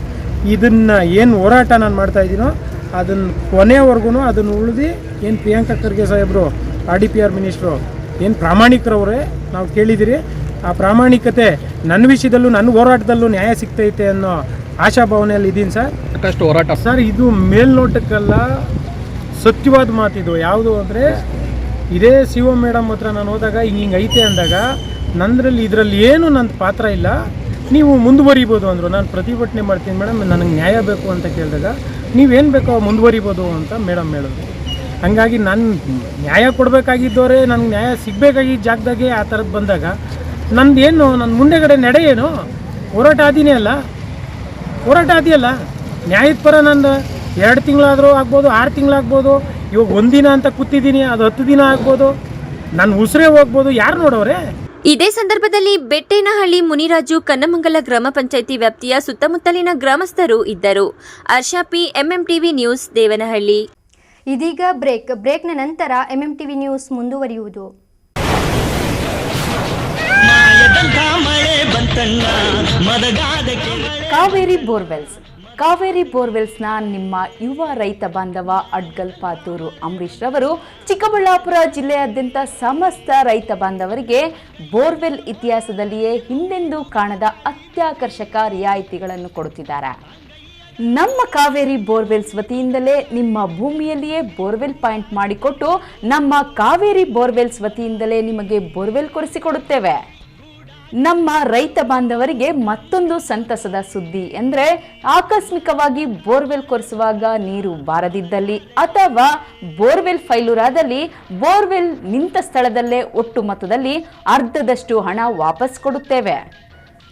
ಇದನ್ನು ಏನು ಹೋರಾಟ ನಾನು ಮಾಡ್ತಾಯಿದ್ದೀನೋ ಅದನ್ನು ಕೊನೆವರೆಗೂ ಅದನ್ನು ಉಳಿದು ಏನು ಪ್ರಿಯಾಂಕಾ ಖರ್ಗೆ ಸಾಹೇಬರು RDPR ಮಿನಿಸ್ಟ್ರು ಏನು ಪ್ರಾಮಾಣಿಕರವರೇ ನಾವು ಕೇಳಿದಿರಿ, ಆ ಪ್ರಾಮಾಣಿಕತೆ ನನ್ನ ವಿಷಯದಲ್ಲೂ ನನ್ನ ಹೋರಾಟದಲ್ಲೂ ನ್ಯಾಯ ಸಿಗ್ತೈತೆ ಅನ್ನೋ ಆಶಾಭಾವನೆಯಲ್ಲಿ ಇದ್ದೀನಿ ಸರ್. ಸಾಕಷ್ಟು ಹೋರಾಟ ಸರ್, ಇದು ಮೇಲ್ನೋಟಕ್ಕೆಲ್ಲ ಸತ್ಯವಾದ ಮಾತಿದು. ಯಾವುದು ಅಂದರೆ ಇದೇ ಶಿವ ಮೇಡಮ್ ಹತ್ರ ನಾನು ಹೋದಾಗ ಹಿಂಗೆ ಐತೆ ಅಂದಾಗ ಇದರಲ್ಲಿ ಏನು ನನ್ನ ಪಾತ್ರ ಇಲ್ಲ, ನೀವು ಮುಂದುವರಿಬೋದು ಅಂದರು. ನಾನು ಪ್ರತಿಭಟನೆ ಮಾಡ್ತೀನಿ ಮೇಡಮ್, ನನಗೆ ನ್ಯಾಯ ಬೇಕು ಅಂತ ಕೇಳಿದಾಗ ನೀವೇನು ಬೇಕೋ ಮುಂದುವರಿಬೋದು ಅಂತ ಮೇಡಮ್ ಹೇಳಿದ್ರು. ಹಾಗಾಗಿ ನಾನು ನ್ಯಾಯ ಕೊಡಬೇಕಾಗಿದ್ದವರೇ ನನಗೆ ನ್ಯಾಯ ಸಿಗಬೇಕಾಗಿದ್ದ ಜಾಗದಾಗೆ ಆ ಥರದ್ದು ಬಂದಾಗ ನಂದೇನು ನನ್ನ ಮುಂದೆಗಡೆ ನಡೆ ಏನು ಹೋರಾಟ ಆದಿಯಲ್ಲ ನ್ಯಾಯದ ಪರ ನಂದು 2 ತಿಂಗಳಾದರೂ ಆಗ್ಬೋದು, 6 ತಿಂಗಳಾಗ್ಬೋದು. ಇವಾಗ 1 ದಿನ ಅಂತ ಕೂತಿದ್ದೀನಿ, ಅದು 10 ದಿನ ಆಗ್ಬೋದು, ನನ್ನ ಉಸಿರೇ ಹೋಗ್ಬೋದು. ಯಾರು ನೋಡೋರೆ? ಇದೇ ಸಂದರ್ಭದಲ್ಲಿ ಬೆಟ್ಟೇನಹಳ್ಳಿ ಮುನಿರಾಜು ಕನ್ನಮಂಗಲ ಗ್ರಾಮ ಪಂಚಾಯಿತಿ ವ್ಯಾಪ್ತಿಯ ಸುತ್ತಮುತ್ತಲಿನ ಗ್ರಾಮಸ್ಥರು ಇದ್ದರು. Harsha P, MMTV news, Devanahalli. ಇದೀಗ ಬ್ರೇಕ್ನ ನಂತರ ಎಂಎಂಟಿವಿ ನ್ಯೂಸ್ ಮುಂದುವರಿಯುವುದು. ಕಾವೇರಿ ಬೋರ್ವೆಲ್ಸ್ನ ನಿಮ್ಮ ಯುವ ರೈತ ಬಾಂಧವ ಅಡ್ಗಲ್ ಪಾತೂರು ಅಂಬರೀಶ್ ರವರು ಚಿಕ್ಕಬಳ್ಳಾಪುರ ಜಿಲ್ಲೆಯಾದ್ಯಂತ ಸಮಸ್ತ ರೈತ ಬಾಂಧವರಿಗೆ ಬೋರ್ವೆಲ್ ಇತಿಹಾಸದಲ್ಲಿಯೇ ಹಿಂದೆಂದೂ ಕಾಣದ ಅತ್ಯಾಕರ್ಷಕ ರಿಯಾಯಿತಿಗಳನ್ನು ಕೊಡುತ್ತಿದ್ದಾರೆ. ನಮ್ಮ ಕಾವೇರಿ ಬೋರ್ವೆಲ್ಸ್ ವತಿಯಿಂದಲೇ ನಿಮ್ಮ ಭೂಮಿಯಲ್ಲಿಯೇ ಬೋರ್ವೆಲ್ ಪಾಯಿಂಟ್ ಮಾಡಿಕೊಟ್ಟು ನಮ್ಮ ಕಾವೇರಿ ಬೋರ್ವೆಲ್ಸ್ ವತಿಯಿಂದಲೇ ನಿಮಗೆ ಬೋರ್ವೆಲ್ ಕೊಡಿಸಿಕೊಡುತ್ತೇವೆ. ನಮ್ಮ ರೈತ ಬಾಂಧವರಿಗೆ ಮತ್ತೊಂದು ಸಂತಸದ ಸುದ್ದಿ ಎಂದರೆ, ಆಕಸ್ಮಿಕವಾಗಿ ಬೋರ್ವೆಲ್ ಕೊರೆಸುವಾಗ ನೀರು ಬಾರದಿದ್ದಲ್ಲಿ ಅಥವಾ ಬೋರ್ವೆಲ್ ಫೈಲೂರಾದಲ್ಲಿ ಬೋರ್ವೆಲ್ ನಿಂತ ಸ್ಥಳದಲ್ಲೇ ಒಟ್ಟು ಮೊತ್ತದಲ್ಲಿ ಅರ್ಧದಷ್ಟು ಹಣ ವಾಪಸ್ ಕೊಡುತ್ತೇವೆ.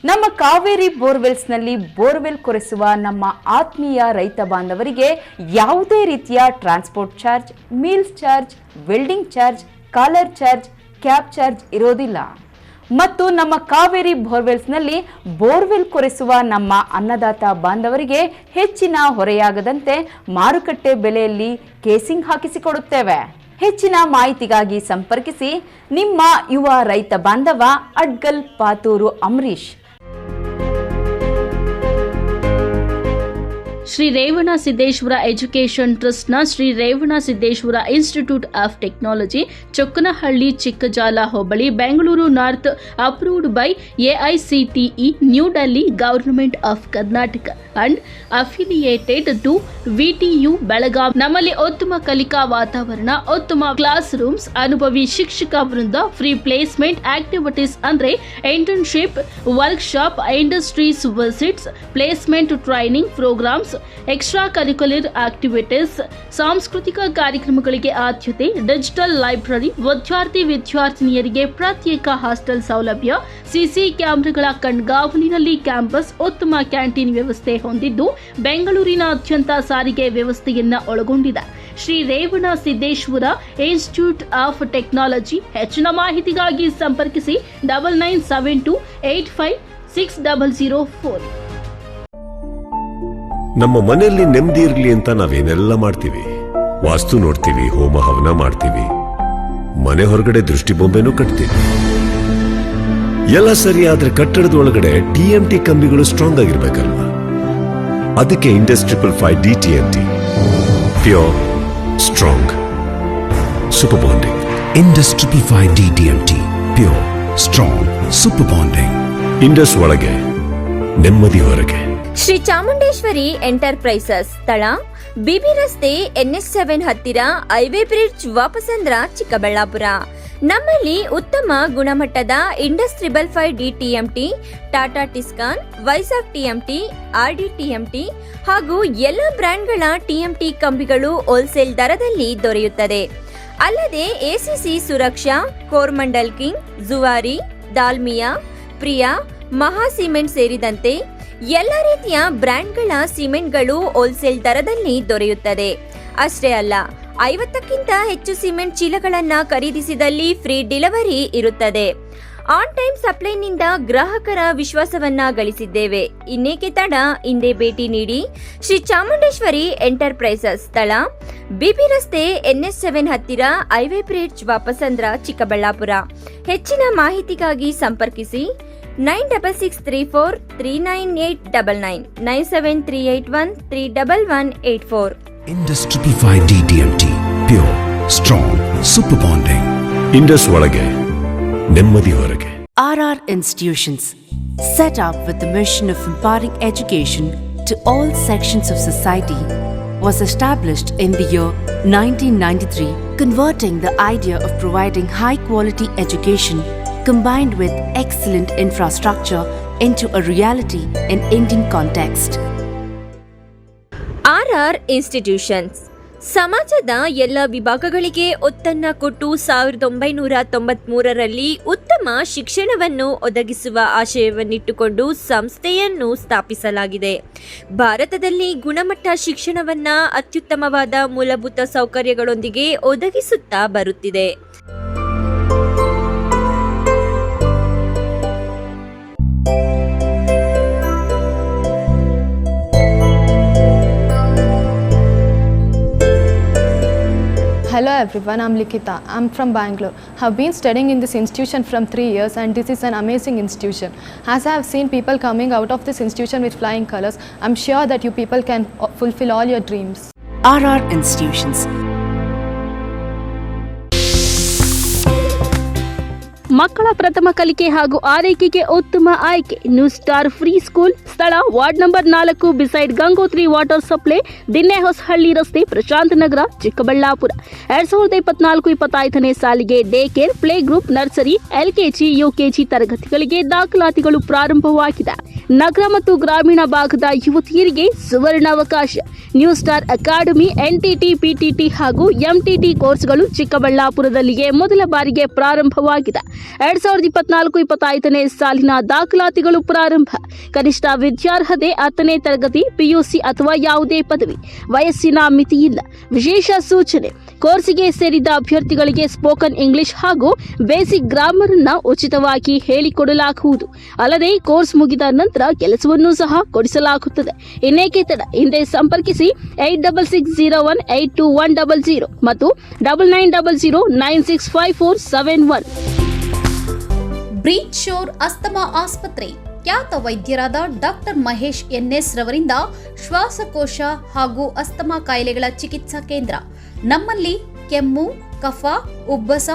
ನಮ್ಮ ಕಾವೇರಿ ಬೋರ್ವೆಲ್ಸ್ನಲ್ಲಿ ಬೋರ್ವೆಲ್ ಕೊರೆಸುವ ನಮ್ಮ ಆತ್ಮೀಯ ರೈತ ಬಾಂಧವರಿಗೆ ಯಾವುದೇ ರೀತಿಯ transport charge, meals charge, welding charge, collar charge, cab charge ಇರೋದಿಲ್ಲ. ಮತ್ತು ನಮ್ಮ ಕಾವೇರಿ ಬೋರ್ವೆಲ್ಸ್ನಲ್ಲಿ ಬೋರ್ವೆಲ್ ಕೊರೆಸುವ ನಮ್ಮ ಅನ್ನದಾತ ಬಾಂಧವರಿಗೆ ಹೆಚ್ಚಿನ ಹೊರೆಯಾಗದಂತೆ ಮಾರುಕಟ್ಟೆ ಬೆಲೆಯಲ್ಲಿ ಕೇಸಿಂಗ್ ಹಾಕಿಸಿಕೊಡುತ್ತೇವೆ. ಹೆಚ್ಚಿನ ಮಾಹಿತಿಗಾಗಿ ಸಂಪರ್ಕಿಸಿ ನಿಮ್ಮ ಯುವ ರೈತ ಬಾಂಧವ ಅಡ್ಗಲ್ ಪಾತೂರು ಅಂಬರೀಶ್. ಶ್ರೀ ರೇವಣ ಸಿದ್ದೇಶ್ವರ ಎಜುಕೇಷನ್ ಟ್ರಸ್ಟ್ನ Shri Revana Siddeshwara Institute of Technology, Chokkanahalli, Chikkajala ಹೋಬಳಿ, Bengaluru North, approved by AICTE, New Delhi, government of Karnataka and affiliated to VTU, Belagavi. ನಮ್ಮಲ್ಲಿ ಉತ್ತಮ ಕಲಿಕಾ ವಾತಾವರಣ, ಉತ್ತಮ ಕ್ಲಾಸ್ ರೂಮ್ಸ್, ಅನುಭವಿ ಶಿಕ್ಷಕ ವೃಂದ, ಫ್ರೀ ಪ್ಲೇಸ್ಮೆಂಟ್ ಆಕ್ಟಿವಿಟೀಸ್ ಅಂದರೆ internship, workshop, industries visits, placement training programmes, extra curricular activities, ಸಾಂಸ್ಕೃತಿಕ ಕಾರ್ಯಕ್ರಮಗಳಿಗೆ ಆದ್ಯತೆ, ಡಿಜಿಟಲ್ ಲೈಬ್ರರಿ, ವಿದ್ಯಾರ್ಥಿನಿಯರಿಗೆ ಪ್ರತ್ಯೇಕ ಹಾಸ್ಟೆಲ್ ಸೌಲಭ್ಯ, ಸಿಸಿ ಕ್ಯಾಮೆರಾಗಳ ಕಣ್ಗಾವಲಿನಲ್ಲಿ ಕ್ಯಾಂಪಸ್, ಉತ್ತಮ ಕ್ಯಾಂಟೀನ್ ವ್ಯವಸ್ಥೆ ಹೊಂದಿದ್ದು ಬೆಂಗಳೂರಿನಾದ್ಯಂತ ಸಾರಿಗೆ ವ್ಯವಸ್ಥೆಯನ್ನ ಒಳಗೊಂಡಿದೆ. Shri Revana Siddeshwara Institute of Technology. ಹೆಚ್ಚಿನ ಮಾಹಿತಿಗಾಗಿ ಸಂಪರ್ಕಿಸಿ 9972856004. ನಮ್ಮ ಮನೆಯಲ್ಲಿ ನೆಮ್ಮದಿ ಇರಲಿ ಅಂತ ನಾವೇನೆಲ್ಲ ಮಾಡ್ತೀವಿ. ವಾಸ್ತು ನೋಡ್ತೀವಿ, ಹೋಮ ಹವನ ಮಾಡ್ತೀವಿ, ಮನೆ ಹೊರಗಡೆ ದೃಷ್ಟಿ ಬೊಂಬೆನೂ ಕಟ್ತೀವಿ. ಎಲ್ಲ ಸರಿ, ಆದ್ರೆ ಕಟ್ಟಡದ ಒಳಗಡೆ TMT ಕಂಬಿಗಳು ಸ್ಟ್ರಾಂಗ್ ಆಗಿರ್ಬೇಕಲ್ವಾ? ಅದಕ್ಕೆ Indus 555 DTMT, pure, strong, super bonding. Indus 555 DTMT, pure, strong, super bonding. Indus ಒಳಗೆ ನೆಮ್ಮದಿ ಹೊರಗೆ. ಶ್ರೀ ಚಾಮುಂಡೇಶ್ವರಿ ಎಂಟರ್ಪ್ರೈಸಸ್, ಸ್ಥಳ ಬಿಬಿ ರಸ್ತೆ, NH7 ಹತ್ತಿರ, ಹೈವೇ ಬ್ರಿಡ್ಜ್, ವಾಪಸಂದ್ರ, ಚಿಕ್ಕಬಳ್ಳಾಪುರ. ನಮ್ಮಲ್ಲಿ ಉತ್ತಮ ಗುಣಮಟ್ಟದ Indus 555 DTMT, Tata Tiscon, Vizag TMT, RD TMT ಹಾಗೂ ಎಲ್ಲ ಬ್ರ್ಯಾಂಡ್ಗಳ TMT ಕಂಬಿಗಳು ಹೋಲ್ಸೇಲ್ ದರದಲ್ಲಿ ದೊರೆಯುತ್ತದೆ. ಅಲ್ಲದೆ ACC ಸುರಕ್ಷಾ, ಕೋರ್ಮಂಡಲ್ ಕಿಂಗ್, ಜುವಾರಿ, ದಾಲ್ಮಿಯಾ, ಪ್ರಿಯಾ, ಮಹಾ ಸಿಮೆಂಟ್ ಸೇರಿದಂತೆ ಎಲ್ಲ ರೀತಿಯ ಬ್ರ್ಯಾಂಡ್ಗಳ ಸಿಮೆಂಟ್ಗಳು ಹೋಲ್ಸೇಲ್ ದರದಲ್ಲಿ ದೊರೆಯುತ್ತದೆ. ಅಷ್ಟೇ ಅಲ್ಲ, 50ಕ್ಕಿಂತ ಹೆಚ್ಚು ಸಿಮೆಂಟ್ ಚೀಲಗಳನ್ನ ಖರೀದಿಸಿದಲ್ಲಿ ಫ್ರೀ ಡೆಲಿವರಿ ಇರುತ್ತದೆ. ಆನ್ ಟೈಮ್ ಸಪ್ಲೈನಿಂದ ಗ್ರಾಹಕರ ವಿಶ್ವಾಸವನ್ನ ಗಳಿಸಿದ್ದೇವೆ. ಇನ್ನೇಕೆ ತಡ, ಹಿಂದೆ ಭೇಟಿ ನೀಡಿ. ಶ್ರೀ ಚಾಮುಂಡೇಶ್ವರಿ ಎಂಟರ್ಪ್ರೈಸಸ್, ಸ್ಥಳ ಬಿಬಿ ರಸ್ತೆ, NH7 ಹತ್ತಿರ, ಹೈವೇ ಬ್ರಿಡ್ಜ್, ವಾಪಸಂದ್ರ, ಚಿಕ್ಕಬಳ್ಳಾಪುರ. ಹೆಚ್ಚಿನ ಮಾಹಿತಿಗಾಗಿ ಸಂಪರ್ಕಿಸಿ 9663439899 97381311184. Indus 555 DTMT, pure, strong, super bonding. Indus ಒಳಗೆ ನೆಮ್ಮದಿ ಹೊರಗೆ. RR Institutions, set up with the mission of imparting education to all sections of society, was established in the year 1993, converting the idea of providing high-quality education combined with excellent infrastructure into a reality in Indian context. RR Institutions ಸಮಾಜದ ಎಲ್ಲ ವಿಭಾಗಗಳಿಗೆ ಒತ್ತನ್ನ ಕೊಟ್ಟು 1993ರಲ್ಲಿ ಉತ್ತಮ ಶಿಕ್ಷಣವನ್ನು ಒದಗಿಸುವ ಆಶಯವನ್ನಿಟ್ಟುಕೊಂಡು ಸಂಸ್ಥೆಯನ್ನು ಸ್ಥಾಪಿಸಲಾಗಿದೆ. ಭಾರತದಲ್ಲಿ ಗುಣಮಟ್ಟ ಶಿಕ್ಷಣವನ್ನ ಅತ್ಯುತ್ತಮವಾದ ಮೂಲಭೂತ ಸೌಕರ್ಯಗಳೊಂದಿಗೆ ಒದಗಿಸುತ್ತಾ ಬರುತ್ತಿದೆ. everyone, I'm Likita. I'm from Bangalore. Have been studying in this institution from 3 years and this is an amazing institution. As I have seen people coming out of this institution with flying colors, I'm sure that you people can fulfill all your dreams. RR Institutions. ಮಕ್ಕಳ ಪ್ರಥಮ ಕಲಿಕೆ ಹಾಗೂ ಆರೈಕೆಗೆ ಉತ್ತಮ ಆಯ್ಕೆ new star free school. ಸ್ಥಳ ward number 4 beside Gangotri water supply, Dinnehosahalli ರಸ್ತೆ, ಪ್ರಶಾಂತ್ ನಗರ, ಚಿಕ್ಕಬಳ್ಳಾಪುರ. 2024-25ನೇ ಸಾಲಿಗೆ day care, play group, nursery, LKG, UKG ತರಗತಿಗಳಿಗೆ ದಾಖಲಾತಿಗಳು ಪ್ರಾರಂಭವಾಗಿದೆ. ನಗರ ಮತ್ತು ಗ್ರಾಮೀಣ ಭಾಗದ ಯುವತಿಯರಿಗೆ ಸುವರ್ಣಾವಕಾಶ. New star academy NTT, PTT ಹಾಗೂ ಎಂಟಿಟಿ ಕೋರ್ಸ್ಗಳು ಚಿಕ್ಕಬಳ್ಳಾಪುರದಲ್ಲಿಯೇ ಮೊದಲ ಬಾರಿಗೆ ಪ್ರಾರಂಭವಾಗಿದೆ. 2024-25ನೇ ಸಾಲಿನ ದಾಖಲಾತಿಗಳು ಪ್ರಾರಂಭ. ಕನಿಷ್ಠ ವಿದ್ಯಾರ್ಹತೆ 10ನೇ ತರಗತಿ, ಪಿಯುಸಿ ಅಥವಾ ಯಾವುದೇ ಪದವಿ. ವಯಸ್ಸಿನ ಮಿತಿಯಿಲ್ಲ. ವಿಶೇಷ ಸೂಚನೆ: ಕೋರ್ಸಿಗೆ ಸೇರಿದ ಅಭ್ಯರ್ಥಿಗಳಿಗೆ ಸ್ಪೋಕನ್ ಇಂಗ್ಲಿಷ್ ಹಾಗೂ ಬೇಸಿಕ್ ಗ್ರಾಮರ್ ಅನ್ನು ಉಚಿತವಾಗಿ ಹೇಳಿಕೊಡಲಾಗುವುದು. ಅಲ್ಲದೆ ಕೋರ್ಸ್ ಮುಗಿದ ನಂತರ ಕೆಲಸವನ್ನು ಸಹ ಕೊಡಿಸಲಾಗುತ್ತದೆ. ಇನ್ನೇಕೆ ತಡ, ಹಿಂದೆ ಸಂಪರ್ಕಿಸಿ 8660182100 ಮತ್ತು 9900965471. ಬ್ರೀಚ್ ಶೋರ್ ಅಸ್ತಮಾ ಆಸ್ಪತ್ರೆ ಖ್ಯಾತ ವೈದ್ಯರಾದ ಡಾಕ್ಟರ್ ಮಹೇಶ್ ಎನ್ಎಸ್ ರವರಿಂದ ಶ್ವಾಸಕೋಶ ಹಾಗೂ ಅಸ್ತಮಾ ಕಾಯಿಲೆಗಳ ಚಿಕಿತ್ಸಾ ಕೇಂದ್ರ. ನಮ್ಮಲ್ಲಿ ಕೆಮ್ಮು, ಕಫ, ಉಬ್ಬಸ,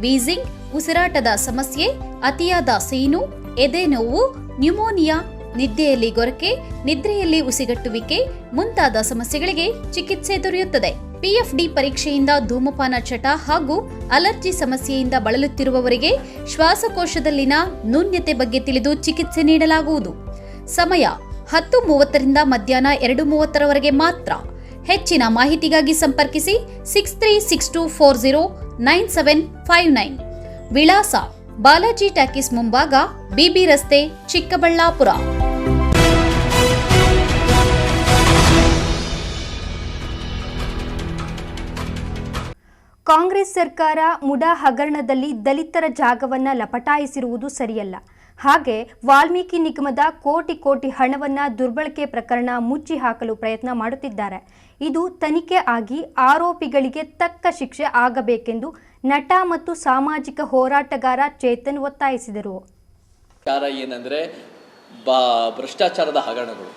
ವೀಸಿಂಗ್, ಉಸಿರಾಟದ ಸಮಸ್ಯೆ, ಅತಿಯಾದ ಸೀನು, ಎದೆ ನೋವು, ನ್ಯೂಮೋನಿಯಾ, ನಿದ್ದೆಯಲ್ಲಿ ಗೊರಕೆ, ನಿದ್ರೆಯಲ್ಲಿ ಉಸಿಗಟ್ಟುವಿಕೆ ಮುಂತಾದ ಸಮಸ್ಯೆಗಳಿಗೆ ಚಿಕಿತ್ಸೆ ದೊರೆಯುತ್ತದೆ. ಪಿಎಫ್ಡಿ ಪರೀಕ್ಷೆಯಿಂದ ಧೂಮಪಾನ ಚಟ ಹಾಗೂ ಅಲರ್ಜಿ ಸಮಸ್ಯೆಯಿಂದ ಬಳಲುತ್ತಿರುವವರಿಗೆ ಶ್ವಾಸಕೋಶದಲ್ಲಿನ ನ್ಯೂನ್ಯತೆ ಬಗ್ಗೆ ತಿಳಿದು ಚಿಕಿತ್ಸೆ ನೀಡಲಾಗುವುದು. ಸಮಯ 10:30ರಿಂದ ಮಧ್ಯಾಹ್ನ 2:30ರವರೆಗೆ ಮಾತ್ರ. ಹೆಚ್ಚಿನ ಮಾಹಿತಿಗಾಗಿ ಸಂಪರ್ಕಿಸಿ 6362409759. ವಿಳಾಸ: ಬಾಲಾಜಿ ಟಾಕೀಸ್ ಮುಂಭಾಗ, ಬಿಬಿ ರಸ್ತೆ, ಚಿಕ್ಕಬಳ್ಳಾಪುರ. ಕಾಂಗ್ರೆಸ್ ಸರ್ಕಾರ ಮುಡಾ ಹಗರಣದಲ್ಲಿ ದಲಿತರ ಜಾಗವನ್ನ ಲಪಟಾಯಿಸಿರುವುದು ಸರಿಯಲ್ಲ. ಹಾಗೆ ವಾಲ್ಮೀಕಿ ನಿಗಮದ ಕೋಟಿ ಹಣವನ್ನ ದುರ್ಬಳಕೆ ಪ್ರಕರಣ ಮುಚ್ಚಿ ಹಾಕಲು ಪ್ರಯತ್ನ ಮಾಡುತ್ತಿದ್ದಾರೆ. ಇದು ತನಿಖೆ ಆಗಿ ಆರೋಪಿಗಳಿಗೆ ತಕ್ಕ ಶಿಕ್ಷೆ ಆಗಬೇಕೆಂದು ನಟ ಮತ್ತು ಸಾಮಾಜಿಕ ಹೋರಾಟಗಾರ ಚೇತನ್ ಒತ್ತಾಯಿಸಿದರು. ಏನಂದ್ರೆ ಭ್ರಷ್ಟಾಚಾರದ ಹಗರಣಗಳು,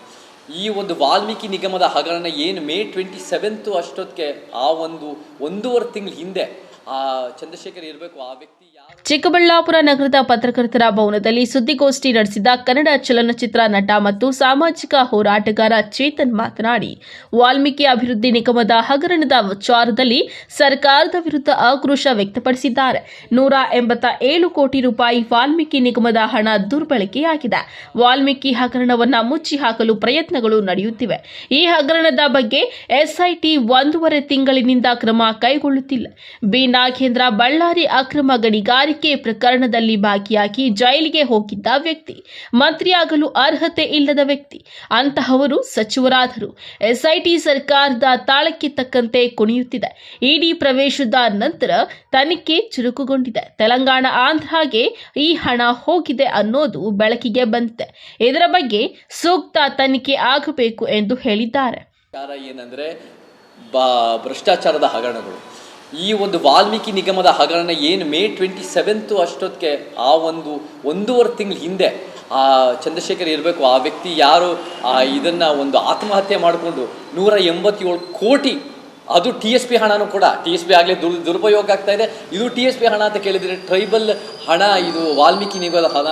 ಈ ಒಂದು ವಾಲ್ಮೀಕಿ ನಿಗಮದ ಹಗರಣ ಏನು ಮೇ 27 ಅಷ್ಟೊತ್ತಿಗೆ ಆ 1.5 ತಿಂಗಳ ಹಿಂದೆ ಆ ಚಂದ್ರಶೇಖರ್ ಇರಬೇಕು, ಆ ವ್ಯಕ್ತಿ ಚಿಕ್ಕಬಳ್ಳಾಪುರ ನಗರದ ಪತ್ರಕರ್ತರ ಭವನದಲ್ಲಿ ಸುದ್ದಿಗೋಷ್ಠಿ ನಡೆಸಿದ ಕನ್ನಡ ಚಲನಚಿತ್ರ ನಟ ಮತ್ತು ಸಾಮಾಜಿಕ ಹೋರಾಟಗಾರ ಚೇತನ್ ಮಾತನಾಡಿ, ವಾಲ್ಮೀಕಿ ಅಭಿವೃದ್ಧಿ ನಿಗಮದ ಹಗರಣದ ವಿಚಾರದಲ್ಲಿ ಸರ್ಕಾರದ ವಿರುದ್ಧ ಆಕ್ರೋಶ ವ್ಯಕ್ತಪಡಿಸಿದ್ದಾರೆ. 187 ಕೋಟಿ ರೂಪಾಯಿ ವಾಲ್ಮೀಕಿ ನಿಗಮದ ಹಣ ದುರ್ಬಳಕೆಯಾಗಿದೆ. ವಾಲ್ಮೀಕಿ ಹಗರಣವನ್ನು ಮುಚ್ಚಿ ಹಾಕಲು ಪ್ರಯತ್ನಗಳು ನಡೆಯುತ್ತಿವೆ. ಈ ಹಗರಣದ ಬಗ್ಗೆ ಎಸ್ಐಟಿ 1.5 ತಿಂಗಳಿನಿಂದ ಕ್ರಮ ಕೈಗೊಳ್ಳುತ್ತಿಲ್ಲ. ಬಿ ನಾಗೇಂದ್ರ ಬಳ್ಳಾರಿ ಅಕ್ರಮ ಗಣಿಗಾರಿಕೆ ಪ್ರಕರಣದಲ್ಲಿ ಭಾಗಿಯಾಗಿ ಜೈಲಿಗೆ ಹೋಗಿದ್ದ ವ್ಯಕ್ತಿ, ಮಂತ್ರಿಯಾಗಲು ಅರ್ಹತೆ ಇಲ್ಲದ ವ್ಯಕ್ತಿ. ಅಂತಹವರು ಸಚಿವರಾದರು. ಎಸ್ಐಟಿ ಸರ್ಕಾರದ ತಾಳಕ್ಕೆ ತಕ್ಕಂತೆ ಕುಣಿಯುತ್ತಿದೆ. ಇಡಿ ಪ್ರವೇಶದ ನಂತರ ತನಿಖೆ ಚುರುಕುಗೊಂಡಿದೆ. ತೆಲಂಗಾಣ, ಆಂಧ್ರಗೆ ಈ ಹಣ ಹೋಗಿದೆ ಅನ್ನೋದು ಬೆಳಕಿಗೆ ಬಂದಿದೆ. ಇದರ ಬಗ್ಗೆ ಸೂಕ್ತ ತನಿಖೆ ಆಗಬೇಕು ಎಂದು ಹೇಳಿದ್ದಾರೆ. ಏನಂದ್ರೆ ಭ್ರಷ್ಟಾಚಾರದ ಹಗರಣಗಳು, ಈ ಒಂದು ವಾಲ್ಮೀಕಿ ನಿಗಮದ ಹಗರಣ ಏನು ಮೇ 27 ಅಷ್ಟೊತ್ತಿಗೆ ಆ 1.5 ತಿಂಗಳ ಹಿಂದೆ ಆ ಚಂದ್ರಶೇಖರ್ ಇರಬೇಕು, ಆ ವ್ಯಕ್ತಿ ಯಾರು ಇದನ್ನು ಒಂದು ಆತ್ಮಹತ್ಯೆ ಮಾಡಿಕೊಂಡು 187 ಕೋಟಿ, ಅದು TSP ಹಣನೂ ಕೂಡ, TSP ಆಗಲೇ ದುರುಪಯೋಗ ಆಗ್ತಾ ಇದೆ. ಇದು TSP ಹಣ ಅಂತ ಕೇಳಿದರೆ ಟ್ರೈಬಲ್ ಹಣ, ಇದು ವಾಲ್ಮೀಕಿ ನಿಗಮದ ಹಣ.